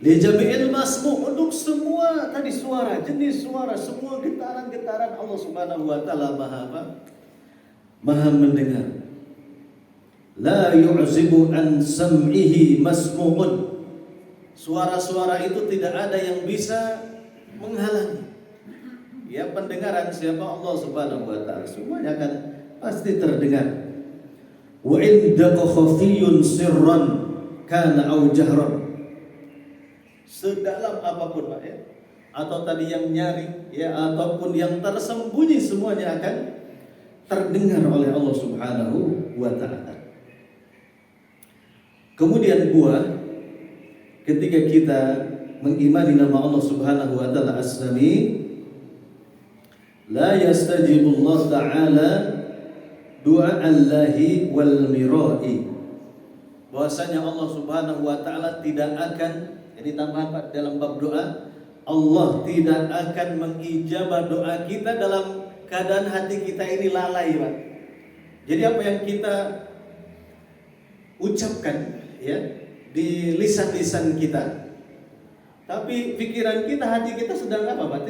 Li jami'il masmu', untuk semua tadi suara, jenis suara, semua getaran-getaran Allah Subhanahu wa taala Maha apa? Maha mendengar. La yu'zibu an sam'ihi masmu'un. Suara-suara itu tidak ada yang bisa menghalangi. Ya, pendengaran siapa? Allah Subhanahu wa taala. Semuanya akan pasti terdengar. Wa indaka khafiyyun sirran kana aw jahran. Sedalam apapun Pak ya, atau tadi yang nyaring ya, ataupun yang tersembunyi, semuanya akan terdengar oleh Allah Subhanahu wa taala. Kemudian ketika kita mengimani nama Allah Subhanahu wa taala As-Sami, la yastajibu Allah taala du'a Allahi wal mirai. Bahwasanya Allah Subhanahu wa taala tidak akan, ini tambahan Pak dalam bab doa, Allah tidak akan mengijabah doa kita dalam keadaan hati kita ini lalai Pak. Jadi apa yang kita ucapkan ya di lisan-lisan kita, tapi pikiran kita, hati kita sedang apa Pak?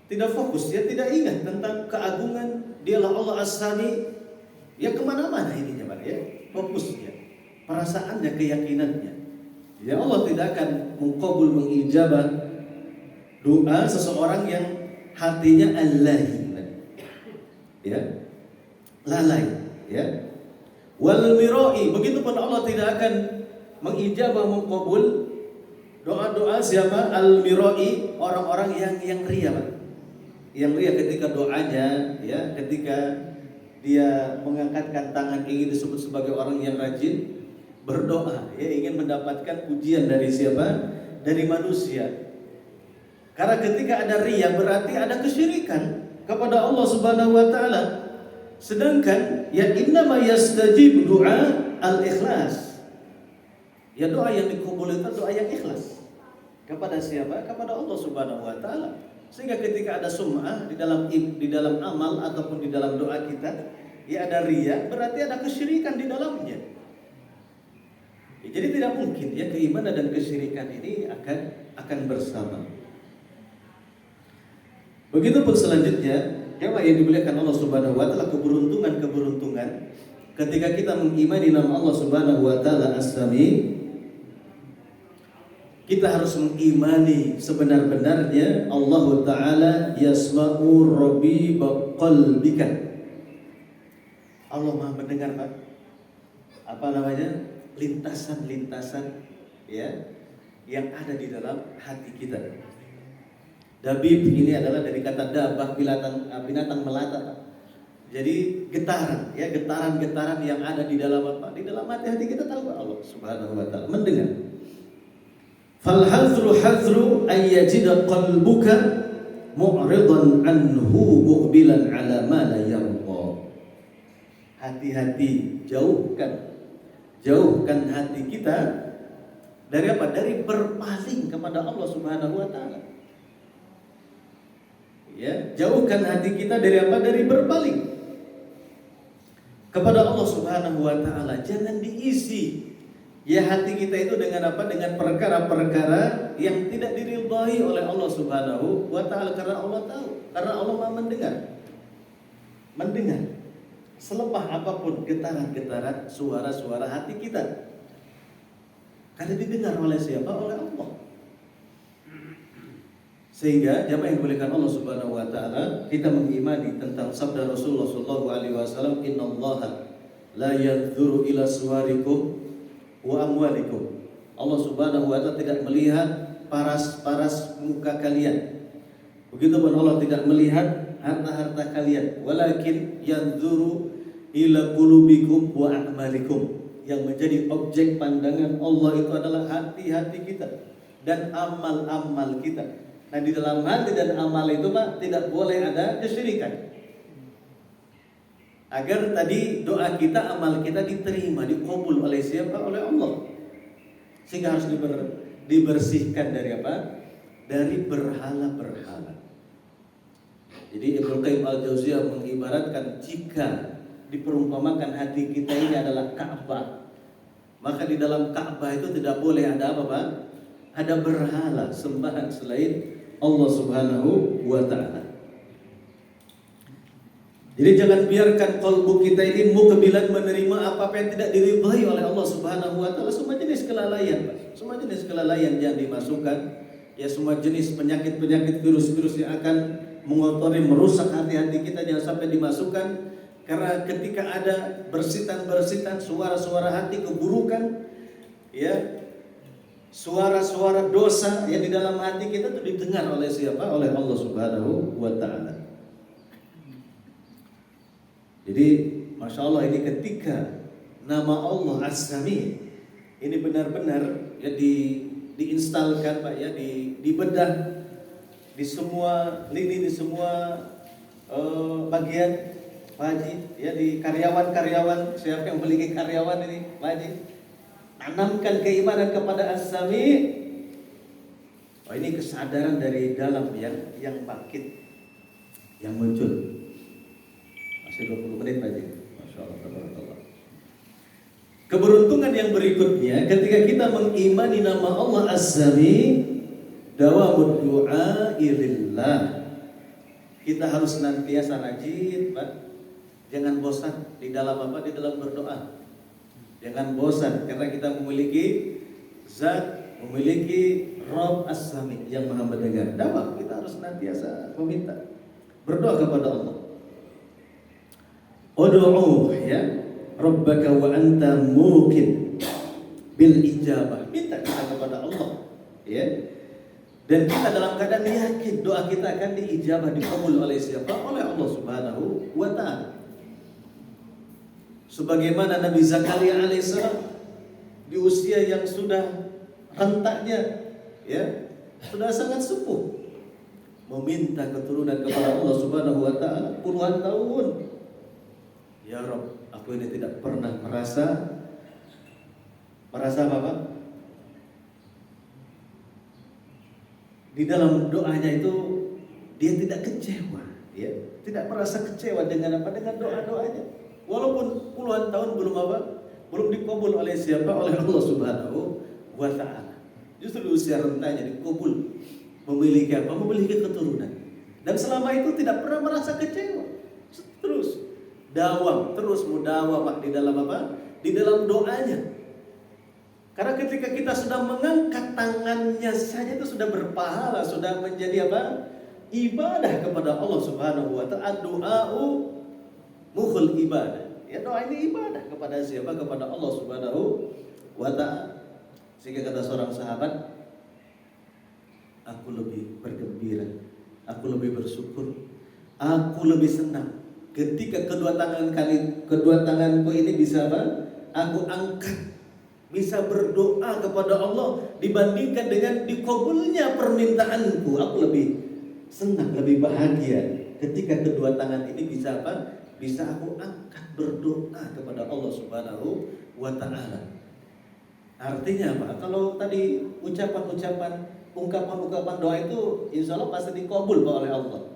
Tidak fokus, ya tidak ingat tentang keagungan Dialah Allah As-Sami. Ya kemana-mana ininya Pak ya, fokusnya, perasaannya, keyakinannya. Ya Allah tidak akan mengkabul, mengijabah doa seseorang yang hatinya allahi, ya, lalai, ya. Wal mirai, begitupun Allah tidak akan mengijabah, mengkabul doa-doa siapa? Al mirai, orang-orang yang ria, Pak. Yang ria ketika doanya, ya, ketika dia mengangkatkan tangan ingin disebut sebagai orang yang rajin berdoa, ya, ingin mendapatkan pujian dari siapa? Dari manusia. Karena ketika ada ria berarti ada kesyirikan kepada Allah Subhanahu wa taala. Sedangkan ya innama yastajib doa al-ikhlas. Ya doa yang dikabul itu doa yang ikhlas. Kepada siapa? Kepada Allah Subhanahu wa taala. Sehingga ketika ada sum'ah di dalam amal ataupun di dalam doa kita, ya ada riya, berarti ada kesyirikan di dalamnya. Ya, jadi tidak mungkin ya keimanan dan kesyirikan ini akan bersama. Begitupun selanjutnya, jemaah yang dimuliakan Allah Subhanahu wa taala, keberuntungan ketika kita mengimani nama Allah Subhanahu wa taala As-Sami, kita harus mengimani sebenar-benarnya Allah taala yasma'u rabiba qalbika. Allah Maha mendengar Pak. Apa namanya? Lintasan-lintasan ya yang ada di dalam hati kita. Dabib ini adalah dari kata dabah, binatang melata Pak. Jadi getaran, ya, getaran-getaran yang ada di dalam apa? Di dalam hati kita tahu Allah Subhanahu wa taala mendengar. Fal hazru ay yajida qalbuka mu'ridan anhu muqbilan ala ma la yarda. Hati-hati, jauhkan hati kita dari apa? Dari berpaling kepada Allah Subhanahu wa taala. Ya, jauhkan hati kita dari apa? Dari berpaling kepada Allah Subhanahu wa taala. Jangan diisi ya hati kita itu dengan apa? Dengan perkara-perkara yang tidak diridhai oleh Allah Subhanahu wa taala, karena Allah tahu, karena Allah Maha mendengar selepah apapun getaran-getaran suara-suara hati kita. Karena didengar oleh siapa? Oleh Allah. Sehingga jamaah yang dimuliakan Allah Subhanahu wa taala, kita mengimani tentang sabda Rasulullah sallallahu alaihi wasallam, innallaha la yanzuru ila suwarikum wa amwalikum. Allah Subhanahu wa taala tidak melihat paras-paras muka kalian. Begitupun Allah tidak melihat harta-harta kalian, walakin yanzuru ila qulubikum wa a'malikum. Yang menjadi objek pandangan Allah itu adalah hati-hati kita dan amal-amal kita. Nah, di dalam hati dan amal itu Pak tidak boleh ada kesyirikan. Agar tadi doa kita, amal kita diterima, dikabul oleh siapa? Oleh Allah. Sehingga harus dibersihkan dari apa? Dari berhala-berhala. Jadi Ibnu Qayyim Al-Jauziyah mengibaratkan, jika diperumpamakan hati kita ini adalah Ka'bah, maka di dalam Ka'bah itu tidak boleh ada apa Pak? Ada berhala, sembahan selain Allah Subhanahu wa ta'ala. Jadi jangan biarkan kalbu kita ini mukbilan menerima apa yang tidak diridhai oleh Allah Subhanahu wa taala. Semua jenis kelalaian, Pak. Semua jenis kelalaian jangan dimasukkan. Ya semua jenis penyakit-penyakit virus-virus yang akan mengotori, merusak hati-hati kita jangan sampai dimasukkan. Karena ketika ada bersitan-bersitan suara-suara hati keburukan, ya suara-suara dosa yang di dalam hati kita itu didengar oleh siapa? Oleh Allah Subhanahu wa taala. Jadi Masya Allah ini ketika nama Allah As-Sami ini benar-benar ya diinstalkan Pak ya, dibedah di semua lini, di semua bagian Pak Haji ya, di karyawan-karyawan, siapa yang memiliki karyawan ini Pak Haji, tanamkan keimanan kepada As-Sami. Oh ini kesadaran dari dalam yang bangkit, yang muncul. Masih 20 menit Pak Haji. Masya Allah, tabarakallah. Keberuntungan yang berikutnya ketika kita mengimani nama Allah As-Sami, dawamud du'a lillah. Kita harus senantiasa rajin, Pak. Jangan bosan di dalam apa? Di dalam berdoa. Jangan bosan karena kita memiliki zat, memiliki Rabb As-Sami yang Maha mendengar. Dawam, kita harus senantiasa meminta, berdoa kepada Allah. Ud'u ya Rabbaka wa anta muqin bil ijabah. Minta kita kepada Allah ya. Dan kita dalam keadaan yakin doa kita akan diijabah, dikabul oleh siapa? Oleh Allah Subhanahu wa taala. Sebagaimana Nabi Zakaria alaihissalam di usia yang sudah rentaknya ya, sudah sangat sepuh, meminta keturunan kepada Allah Subhanahu wa taala puluhan tahun. Ya Rabb, aku ini tidak pernah merasa apa? Di dalam doanya itu dia tidak kecewa, ya, tidak merasa kecewa dengan apa? Dengan doa-doanya. Walaupun puluhan tahun belum apa? Belum dikabul oleh siapa? Oleh Allah Subhanahu wa taala. Justru di usia rentanya dikabul, memiliki apa? Memiliki keturunan. Dan selama itu tidak pernah merasa kecewa. Terus dawam, terus mudawamah di dalam apa? Di dalam doanya. Karena ketika kita sudah mengangkat tangannya saja itu sudah berpahala, sudah menjadi apa? Ibadah kepada Allah Subhanahu wa taala. Doa'u mukhul ibadah. Ya, doa ini ibadah kepada siapa? Kepada Allah Subhanahu wa taala. Sehingga kata seorang sahabat, aku lebih bergembira, aku lebih bersyukur, aku lebih senang ketika kedua tanganku ini bisa apa? Aku angkat, bisa berdoa kepada Allah dibandingkan dengan dikabulnya permintaanku. Aku lebih senang, lebih bahagia ketika kedua tangan ini bisa apa? Bisa aku angkat berdoa kepada Allah Subhanahu wa taala. Artinya apa? Kalau tadi ucapan-ucapan, ungkapan-ungkapan doa itu insya Allah pasti dikabul oleh Allah.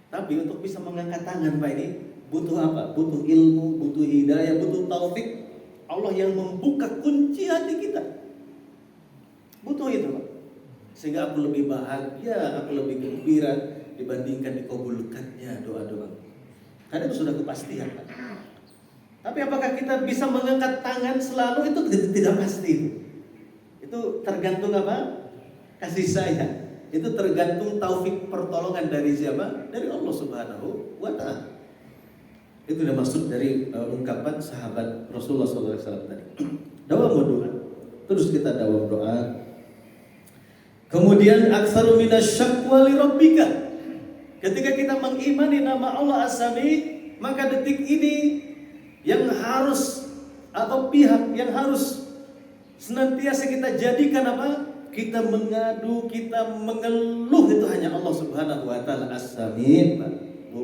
Tapi untuk bisa mengangkat tangan Pak ini butuh apa? Butuh ilmu, butuh hidayah, butuh taufik Allah yang membuka kunci hati kita. Butuh itu Pak. Sehingga aku lebih bahagia, aku lebih gembira dibandingkan dikabulkannya doa-doa. Karena itu sudah kepastian Pak. Tapi apakah kita bisa mengangkat tangan selalu? Itu tidak pasti. Itu tergantung apa? Kasih sayang. Itu tergantung taufik pertolongan dari siapa? Dari Allah Subhanahu wa taala. Itu sudah maksud dari ungkapan sahabat Rasulullah SAW tadi. Dawam doa. Terus kita dawam doa. Kemudian aktsaru minasyaqwa li rabbika. Ketika kita mengimani nama Allah As-Sami, maka detik ini yang harus atau pihak yang harus senantiasa kita jadikan apa? Kita mengadu, kita mengeluh itu hanya Allah Subhanahu wa taala As-Sami. Bu.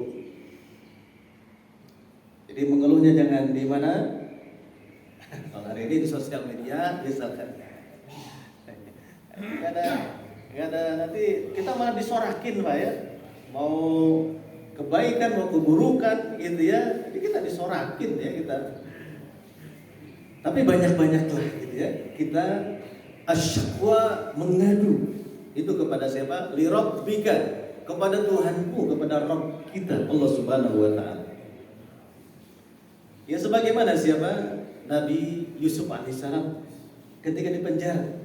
Jadi mengeluhnya jangan di mana? Kalau hari ini di sosial media misalkan. Enggak ada nanti kita malah disorakin Pak ya. Mau kebaikan mau keburukan gitu ya. Jadi kita disorakin ya kita. Tapi banyak-banyaklah gitu ya. Kita asyakwa mengadu itu kepada siapa? Li rabbika, kepada Tuhanku, kepada Rabb kita Allah Subhanahu wa taala. Ya sebagaimana siapa? Nabi Yusuf alaihissalam ketika di penjara.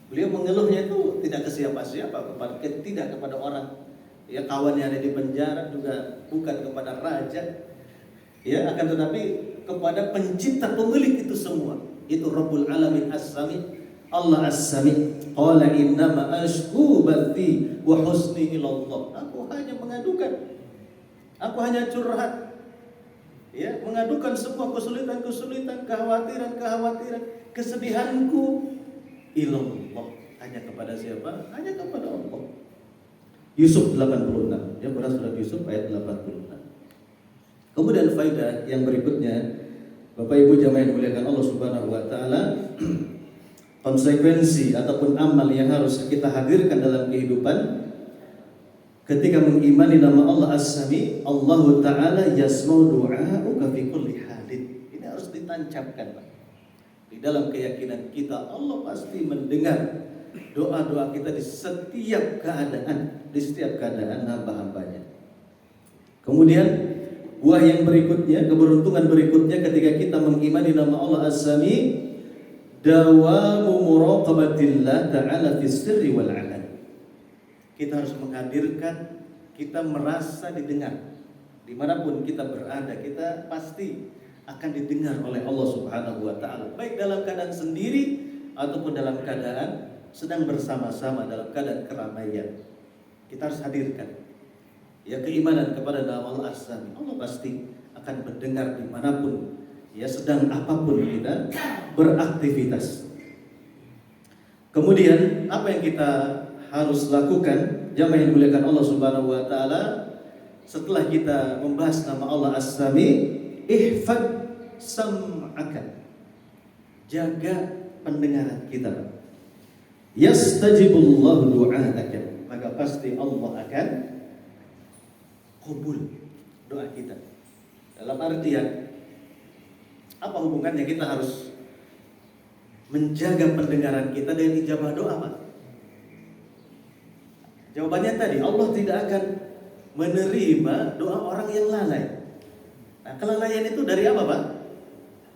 Beliau mengeluhnya itu tidak ke siapa-siapa, tidak kepada orang. Ya kawannya ada di penjara juga bukan kepada raja. Ya akan tetapi kepada pencipta pemilik itu semua. Itu Rabbul Alamin As-Sami, Allah As-Sami. Qala innama ashku bathi wa husni ilallah. Aku hanya mengadukan. Aku hanya curhat. Ya, mengadukan semua kesulitan-kesulitan, kekhawatiran-kekhawatiran, kesedihanku ilallah. Hanya kepada siapa? Hanya kepada Allah. Yusuf 86. Ya, pada surat Yusuf ayat 86. Kemudian faedah yang berikutnya, Bapak Ibu jamaah yang dimuliakan Allah Subhanahu wa taala, konsekuensi ataupun amal yang harus kita hadirkan dalam kehidupan ketika mengimani nama Allah As-Sami, Allah taala yasma'u du'a'uka fi kulli halin. Ini harus ditancapkan, Pak. Di dalam keyakinan kita Allah pasti mendengar doa-doa kita di setiap keadaan hamba-hambanya. Kemudian buah yang berikutnya, keberuntungan berikutnya ketika kita mengimani nama Allah As-Sami, dawamu muraqabatillah ta'ala fis sirri wal 'alan. Kita harus menghadirkan, kita merasa didengar. Dimanapun kita berada, kita pasti akan didengar oleh Allah Subhanahu wa taala, baik dalam keadaan sendiri ataupun dalam keadaan sedang bersama-sama dalam keadaan keramaian. Kita harus hadirkan ya keimanan kepada nama Allah As-Sami. Allah pasti akan mendengar dimanapun, ya sedang apapun kita beraktivitas. Kemudian apa yang kita harus lakukan, jamaah yang dimuliakan Allah Subhanahu wa taala, setelah kita membahas nama Allah As-Sami, ihfad sam'aka. Jaga pendengaran kita. Yastajibullahu du'a'aka. Maka pasti Allah akan kabul doa kita. Dalam artian apa hubungannya kita harus menjaga pendengaran kita dengan ijabah doa, Pak? Jawabannya tadi, Allah tidak akan menerima doa orang yang lalai. Nah, kelalaian itu dari apa, Pak?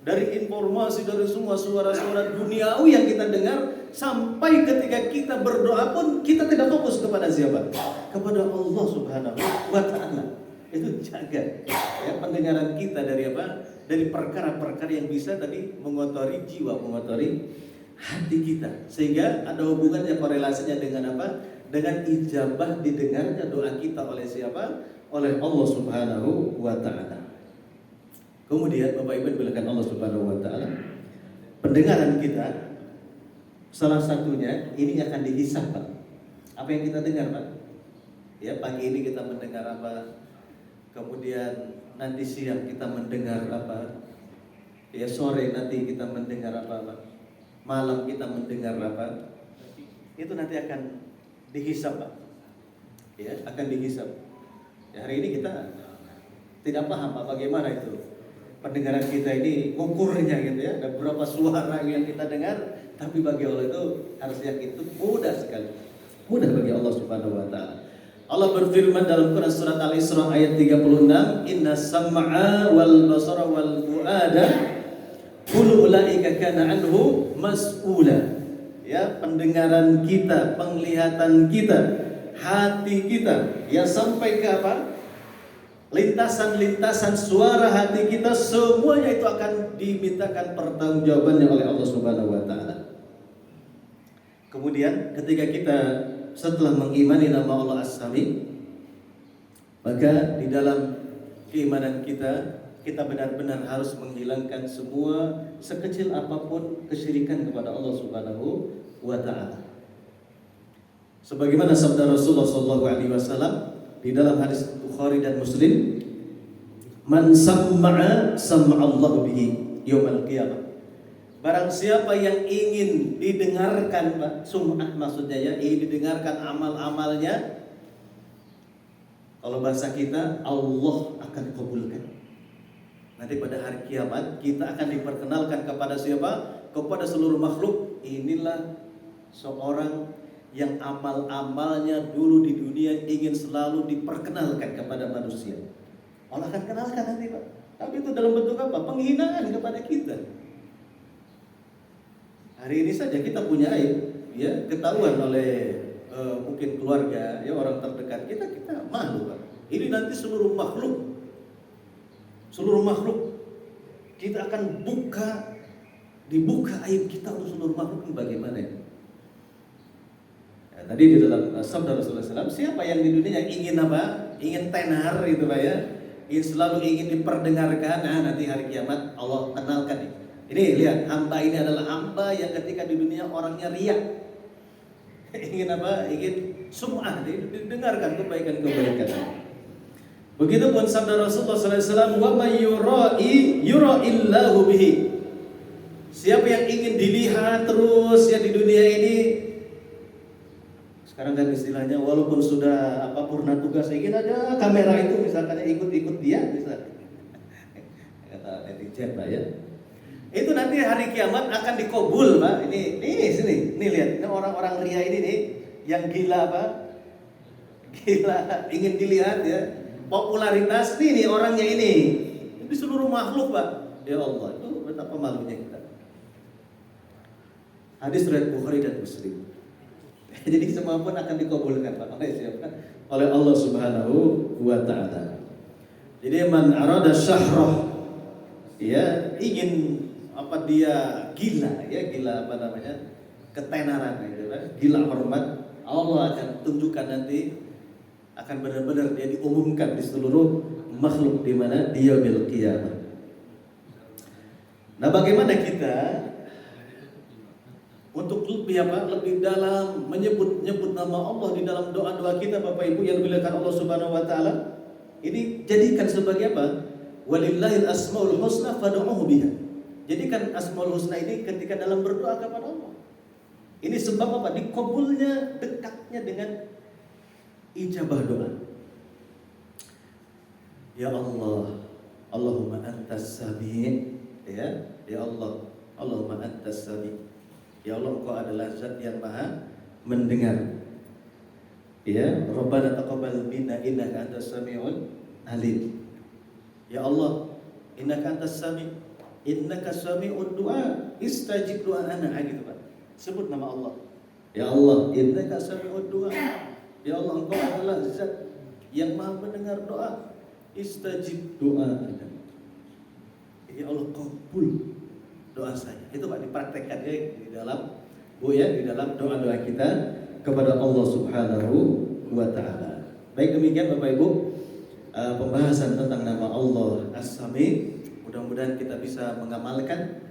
Dari informasi, dari semua suara-suara duniawi yang kita dengar, sampai ketika kita berdoa pun kita tidak fokus kepada siapa? Kepada Allah Subhanahu wa taala. Itu jaga ya pendengaran kita dari apa? Dari perkara-perkara yang bisa tadi mengotori jiwa, mengotori hati kita. Sehingga ada hubungannya, korelasinya dengan apa? Dengan ijabah didengarnya doa kita oleh siapa? Oleh Allah Subhanahu wa taala. Kemudian Bapak Ibu dimuliakan Allah Subhanahu wa taala, pendengaran kita salah satunya ini akan dihisab, Pak. Apa yang kita dengar, Pak? Ya, pagi ini kita mendengar apa? Kemudian nanti siang kita mendengar apa? Ya, sore nanti kita mendengar apa, Pak? Malam kita mendengar apa? Itu nanti akan dihisab, Pak. Ya, akan dihisab. Ya, hari ini kita tidak paham Pak bagaimana itu pendengaran kita ini ukurnya gitu ya. Ada berapa suara yang kita dengar, tapi bagi Allah itu harus yakin itu mudah sekali. Mudah bagi Allah Subhanahu wa taala. Allah berfirman dalam Quran surat Al-Isra ayat 36, "Inna sam'a wal basara wal fuada kullu ulaika kana anhu mas'ula." Ya, pendengaran kita, penglihatan kita, hati kita, ya sampai ke apa? Lintasan-lintasan suara hati kita, semuanya itu akan dimintakan pertanggungjawabannya oleh Allah Subhanahu wa taala. Kemudian ketika kita setelah mengimani nama Allah As-Sami, maka di dalam keimanan kita benar-benar harus menghilangkan semua sekecil apapun kesyirikan kepada Allah Subhanahu wa taala. Sebagaimana sabda Rasulullah sallallahu alaihi wasallam di dalam hadis Bukhari dan Muslim, "Man sam'a sam'allahu bihi yaumil qiyamah." Barang siapa yang ingin didengarkan, Pak, sum'ah maksudnya ya, ingin didengarkan amal-amalnya, kalau bahasa kita Allah akan kabulkan. Nanti pada hari kiamat kita akan diperkenalkan kepada siapa? Kepada seluruh makhluk. Inilah seorang yang amal-amalnya dulu di dunia ingin selalu diperkenalkan kepada manusia. Allah akan kenalkan nanti, Pak. Tapi itu dalam bentuk apa? Penghinaan kepada kita. Hari ini saja kita punya aib, ya, ketahuan oleh mungkin keluarga, ya, orang terdekat kita malu, Pak. Ini nanti seluruh makhluk kita akan dibuka aib kita untuk seluruh makhluk. Bagaimana ya? Tadi di dalam sabda Rasulullah SAW, siapa yang di dunia ingin apa? Ingin tenar itu, Pak, ya, selalu ingin diperdengarkan. Nah, nanti hari kiamat Allah kenalkan nih. Ini lihat, hamba ini adalah hamba yang ketika di dunia orangnya riak. Ingin apa? Ingin sum'ah, didengarkan kebaikan-kebaikan. Begitupun sabda Rasulullah SAW, wa may yura'illahu bihi. Siapa yang ingin dilihat terus ya di dunia ini, sekarang kan istilahnya walaupun sudah purna tugas, ingin aja kamera itu misalkan ikut dia, misalkan. Kata netizen, Pak, ya. Itu nanti hari kiamat akan dikabul, Pak. Ini sini, nih lihat, ini orang-orang ria ini nih yang gila, Pak. Gila, ingin dilihat, ya. Popularitas nih orangnya ini. Di seluruh makhluk, Pak. Ya Allah, itu betapa malunya kita. Hadis riwayat Bukhari dan Muslim. Jadi semua pun akan dikabulkan, Pak. Oleh siapa? Oleh Allah Subhanahu wa taala. Jadi man arada syahrah, ya, ingin dia gila, ya, gila ketenaran gitu, gila hormat, Allah akan tunjukkan nanti, akan benar-benar dia diumumkan di seluruh makhluk di mana dia yaumil qiyamah. Nah, bagaimana kita untuk lebih dalam menyebut nama Allah di dalam doa-doa kita, Bapak Ibu yang dimuliakan Allah Subhanahu wa taala? Ini jadikan sebagai apa? Walillahil asmaul husna fad'uhu biha. Jadikan asmaul husna ini ketika dalam berdoa kepada Allah. Ini sebab apa? Dikabulnya, dekatnya dengan ijabah doa. Ya Allah, Allahumma antas sami', ya Allah, Allahumma antas sami'. Ya Allah, Engkau adalah zat yang maha mendengar. Ya, Rabbana taqabbal minna innaka antas sami'ul alim. Ya Allah, innaka antas sami', innaka sami'ud du'a, istajib du'ana, gitu, Pak. Sebut nama Allah. Ya Allah, innaka sami'ud du'a. Ya Allah, Engkau adalah zat yang maha mendengar doa, istajib du'ana. Ya Allah, kabul doa saya. Itu, Pak, dipraktekkan ya di dalam di dalam doa-doa kita kepada Allah Subhanahu wa taala. Baik, demikian Bapak Ibu pembahasan tentang nama Allah As-Sami. Mudah-mudahan kita bisa mengamalkan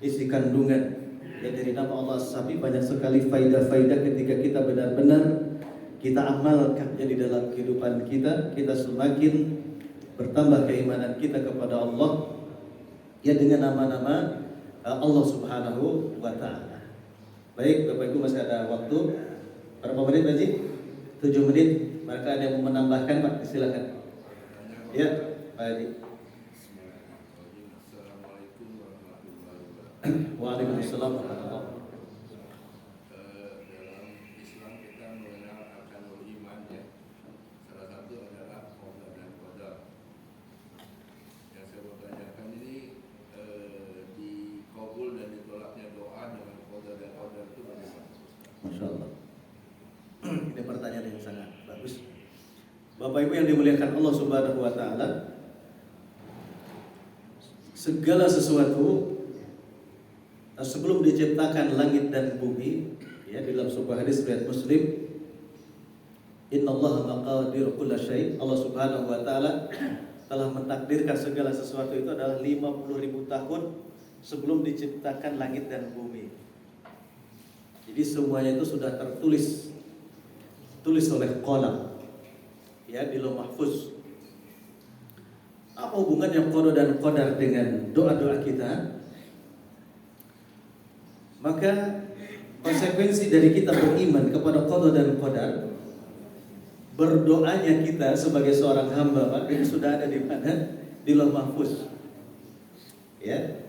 isi kandungan dari nama Allah As-Sami. Banyak sekali faidah-faidah ketika kita benar-benar kita amalkan di dalam kehidupan kita. Kita semakin bertambah keimanan kita kepada Allah ya dengan nama-nama Allah Subhanahu wa taala. Baik, Bapak Ibu, masih ada waktu berapa menit, Haji? 7 menit. Maka ada yang mau menambahkan, Pak? Silakan. Ya, Pak Haji. Assalamualaikum warahmatullahi wabarakatuh. Waalaikumsalam warahmatullahi wabarakatuh. Dalam Islam kita mengenal arkanul iman, ya. Salah satu adalah qada dan qadar. Yang saya mau tanyakan ini dikabul dan ditolaknya doa dengan qada dan qadar itu bagaimana? Masya Allah. Ini pertanyaan yang sangat bagus. Bapak Ibu yang dimuliakan Allah Subhanahu wa taala, segala sesuatu sebelum diciptakan langit dan bumi, ya, dalam sebuah hadis riwayat Muslim, innallaha maqadir kulli syai', Allah Subhanahu wa taala telah mentakdirkan segala sesuatu itu adalah 50.000 tahun sebelum diciptakan langit dan bumi. Jadi semuanya itu sudah tulis oleh qalam, ya, di Lauh Mahfuz. Apa hubungannya qada dan qadar dengan doa-doa kita? Maka konsekuensi dari kita beriman kepada qada dan qadar, berdoanya kita sebagai seorang hamba, Pak, itu sudah ada di mana? Di Lauh Mahfuz. Ya.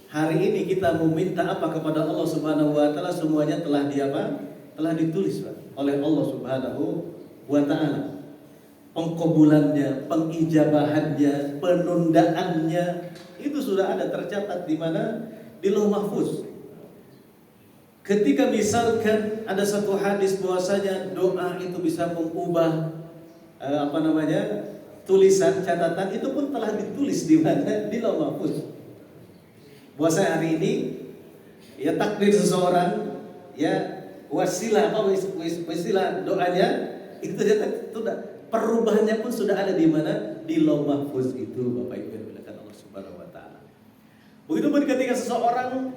Hari ini kita meminta apa kepada Allah Subhanahu wa taala, semuanya telah telah ditulis Pak oleh Allah Subhanahu wa taala. Pengkabulannya, pengijabahannya, penundaannya itu sudah ada tercatat di mana? Di Lauh Mahfuz. Ketika misalkan ada satu hadis bahwasanya doa itu bisa mengubah tulisan catatan, itu pun telah ditulis di mana? Di Lauh Mahfuz. Bahwasanya hari ini ya takdir seseorang ya wasilah doanya itu sudah perubahannya pun sudah ada di mana? Di Lauh Mahfuz itu Bapak Ibu yang dimuliakan Allah Subhanahu wa taala. Begitu pun ketika seseorang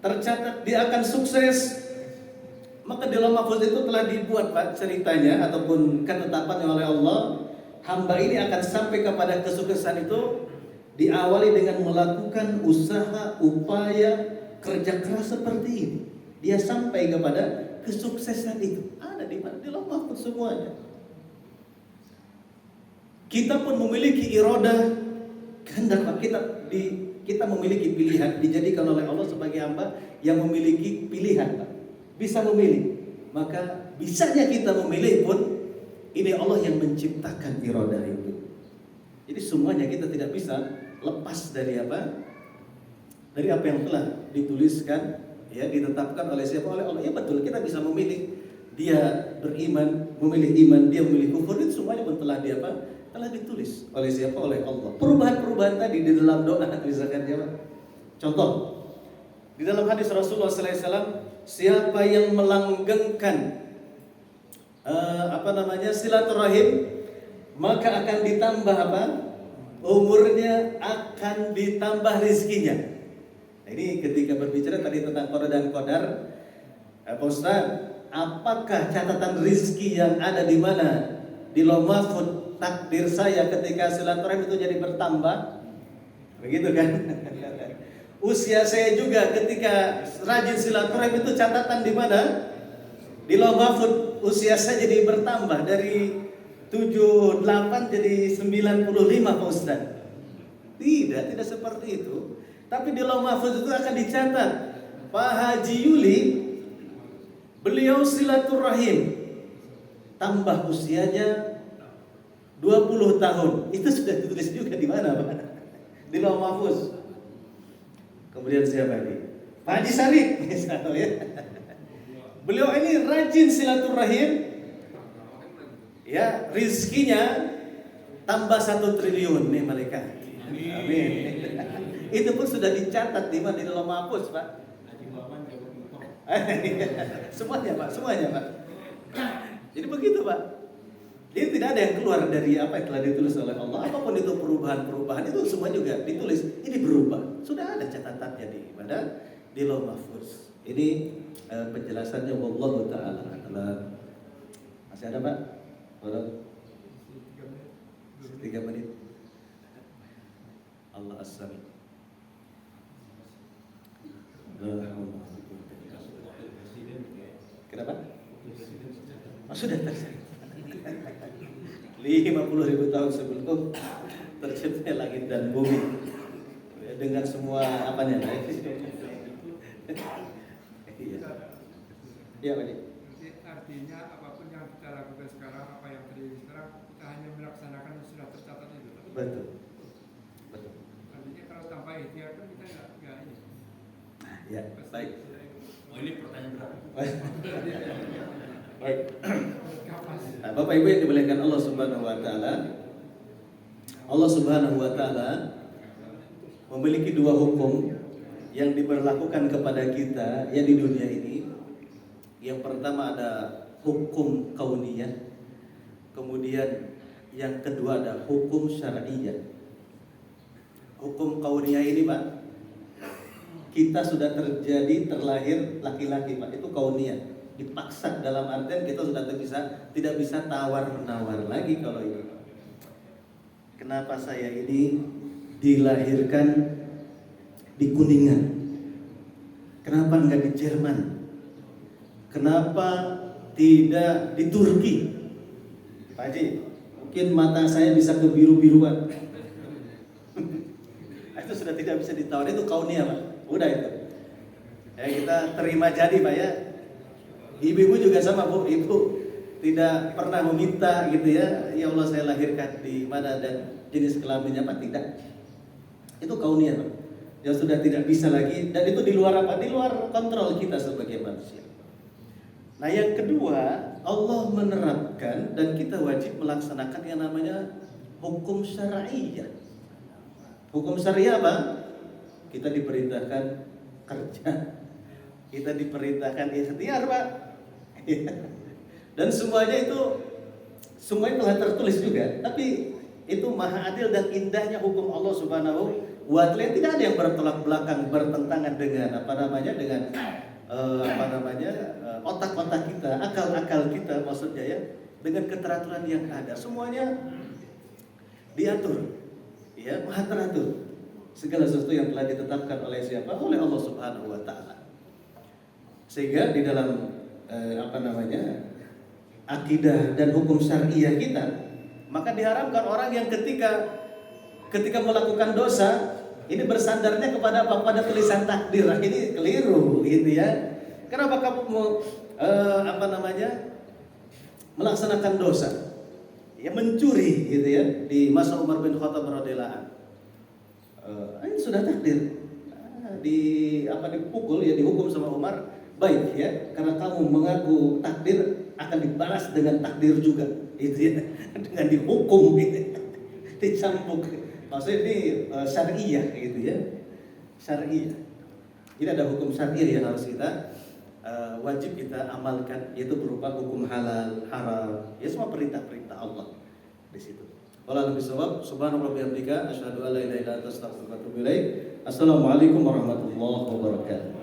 tercatat dia akan sukses, maka di Lauh Mahfuz itu telah dibuat Pak ceritanya ataupun ketetapannya oleh Allah, hamba ini akan sampai kepada kesuksesan itu diawali dengan melakukan usaha, upaya, kerja keras seperti ini. Dia sampai kepada kesuksesan itu. Ada di mana? Di Lauh Mahfuz semuanya. Kita pun memiliki iradah kehendak, kita memiliki pilihan, dijadikan oleh Allah sebagai hamba yang memiliki pilihan, Pak. Bisa memilih. Maka bisanya kita memilih pun ini Allah yang menciptakan iradah itu. Jadi semuanya kita tidak bisa lepas dari apa? Dari apa yang telah dituliskan, ya ditetapkan oleh siapa? Oleh Allah. Ya betul, kita bisa memilih. Dia beriman, memilih iman, dia memilih kufur, itu semuanya pun telah telah ditulis oleh siapa? Oleh Allah. Perubahan-perubahan tadi di dalam doa misalkan ya, contoh di dalam hadis Rasulullah SAW, siapa yang melanggengkan silaturahim, maka akan ditambah apa? Umurnya, akan ditambah rizkinya. Nah, ini ketika berbicara tadi tentang qada dan qadar, Pak Ustaz, apakah catatan rizki yang ada di mana? Di Lauh Mahfuz takdir saya ketika silaturahim itu jadi bertambah, begitu kan? Usia saya juga ketika rajin silaturahim itu catatan di mana? Di Lauh Mahfuz usia saya jadi bertambah dari 78 jadi 95 Pak Ustaz. Tidak seperti itu. Tapi di Lauh Mahfuz itu akan dicatat Pak Haji Yuli beliau silaturahim tambah usianya 20 tahun. Itu sudah ditulis juga di mana, Pak? Di Lauh Mahfuz. Kemudian siapa lagi? Pak Haji Sarip misalnya ya. Beliau ini rajin silaturahim. Ya, rizkinya tambah 1 triliun nih mereka. Amin. Itu pun sudah dicatat di mana? Di Lauh Mahfuz, Pak. Semuanya, Pak. Jadi begitu, Pak. Jadi tidak ada yang keluar dari apa yang telah ditulis oleh Allah. Apapun itu perubahan-perubahan itu semua juga ditulis. Ini berubah. Sudah ada catatannya di mana? Di Lauh Mahfuz. Ini penjelasannya wallahu taala. Masih ada, Pak? 3 menit. Allah as-sami. Kenapa? Sudah terjadi. 50.000 tahun sebelum terciptanya langit dan bumi dengan semua apanya. Iya, Pak. Artinya apapun yang kita lakukan sekarang, apa yang terjadi sekarang, kita hanya melaksanakan yang sudah tercatat itu. Betul. Artinya kalau tanpa ikhtiar kan kita nggak ini. Ya, baik. Ini pertanyaan berat. Baik. Nah, Bapak Ibu yang dimuliakan Allah Subhanahu wa taala. Allah Subhanahu wa taala memiliki 2 hukum yang diberlakukan kepada kita ya di dunia ini. Yang pertama ada hukum kauniyah. Kemudian yang kedua ada hukum syar'iyyah. Hukum kauniyah ini, Pak, kita sudah terlahir laki-laki, Pak. Itu kauniyah. Dipaksa dalam artian kita sudah tidak bisa tawar-menawar lagi kalau ini. Kenapa saya ini dilahirkan di Kuningan? Kenapa enggak di Jerman? Kenapa tidak di Turki? Pak Haji, mungkin mata saya bisa kebiru-biruan. Itu sudah tidak bisa ditawar, itu kauniyah, Pak. Udah itu. Ya kita terima jadi, Pak ya. Ibu-ibu juga sama Bu, ibu tidak pernah meminta gitu ya, ya Allah saya lahirkan di mana dan jenis kelaminnya apa, tidak. Itu kauniyah Pak, yang sudah tidak bisa lagi, dan itu di luar apa? Di luar kontrol kita sebagai manusia. Nah yang kedua, Allah menerapkan dan kita wajib melaksanakan yang namanya hukum syariah. Hukum syariah apa? Kita diperintahkan kerja, kita diperintahkan ikhtiar Pak. Dan semuanya telah tertulis juga. Tapi itu maha adil dan indahnya hukum Allah Subhanahu wa Ta'ala. Tidak ada yang bertolak belakang, bertentangan dengan dengan otak-otak kita, akal-akal kita, maksudnya ya, dengan keteraturan yang ada. Semuanya diatur, ya, maha teratur. Segala sesuatu yang telah ditetapkan oleh siapa? Oleh Allah Subhanahu wa Ta'ala. Sehingga di dalam akidah dan hukum syariah kita, maka diharapkan orang yang ketika melakukan dosa ini bersandarnya kepada apa? Pada tulisan takdir. Ini keliru gitu ya. Kenapa kamu mau melaksanakan dosa? Ya mencuri gitu ya di masa Umar bin Khattab radhiyallahu anhu. Ini sudah takdir. Dipukul ya, dihukum sama Umar. Baik ya, karena kamu mengaku takdir akan dibalas dengan takdir juga, itu ya, dengan dihukum gitu, dicambuk. Maksudnya ini syariah gitu ya, syariah. Ini ada hukum syariah yang harus kita wajib kita amalkan, yaitu berupa hukum halal, haram, ya semua perintah-perintah Allah di situ. Wallahu a'lam. Subhanallah wa bihamdika, asyhadu an la ilaha illa anta, astaghfiruka wa atubu ilaik. Assalamualaikum warahmatullahi wabarakatuh.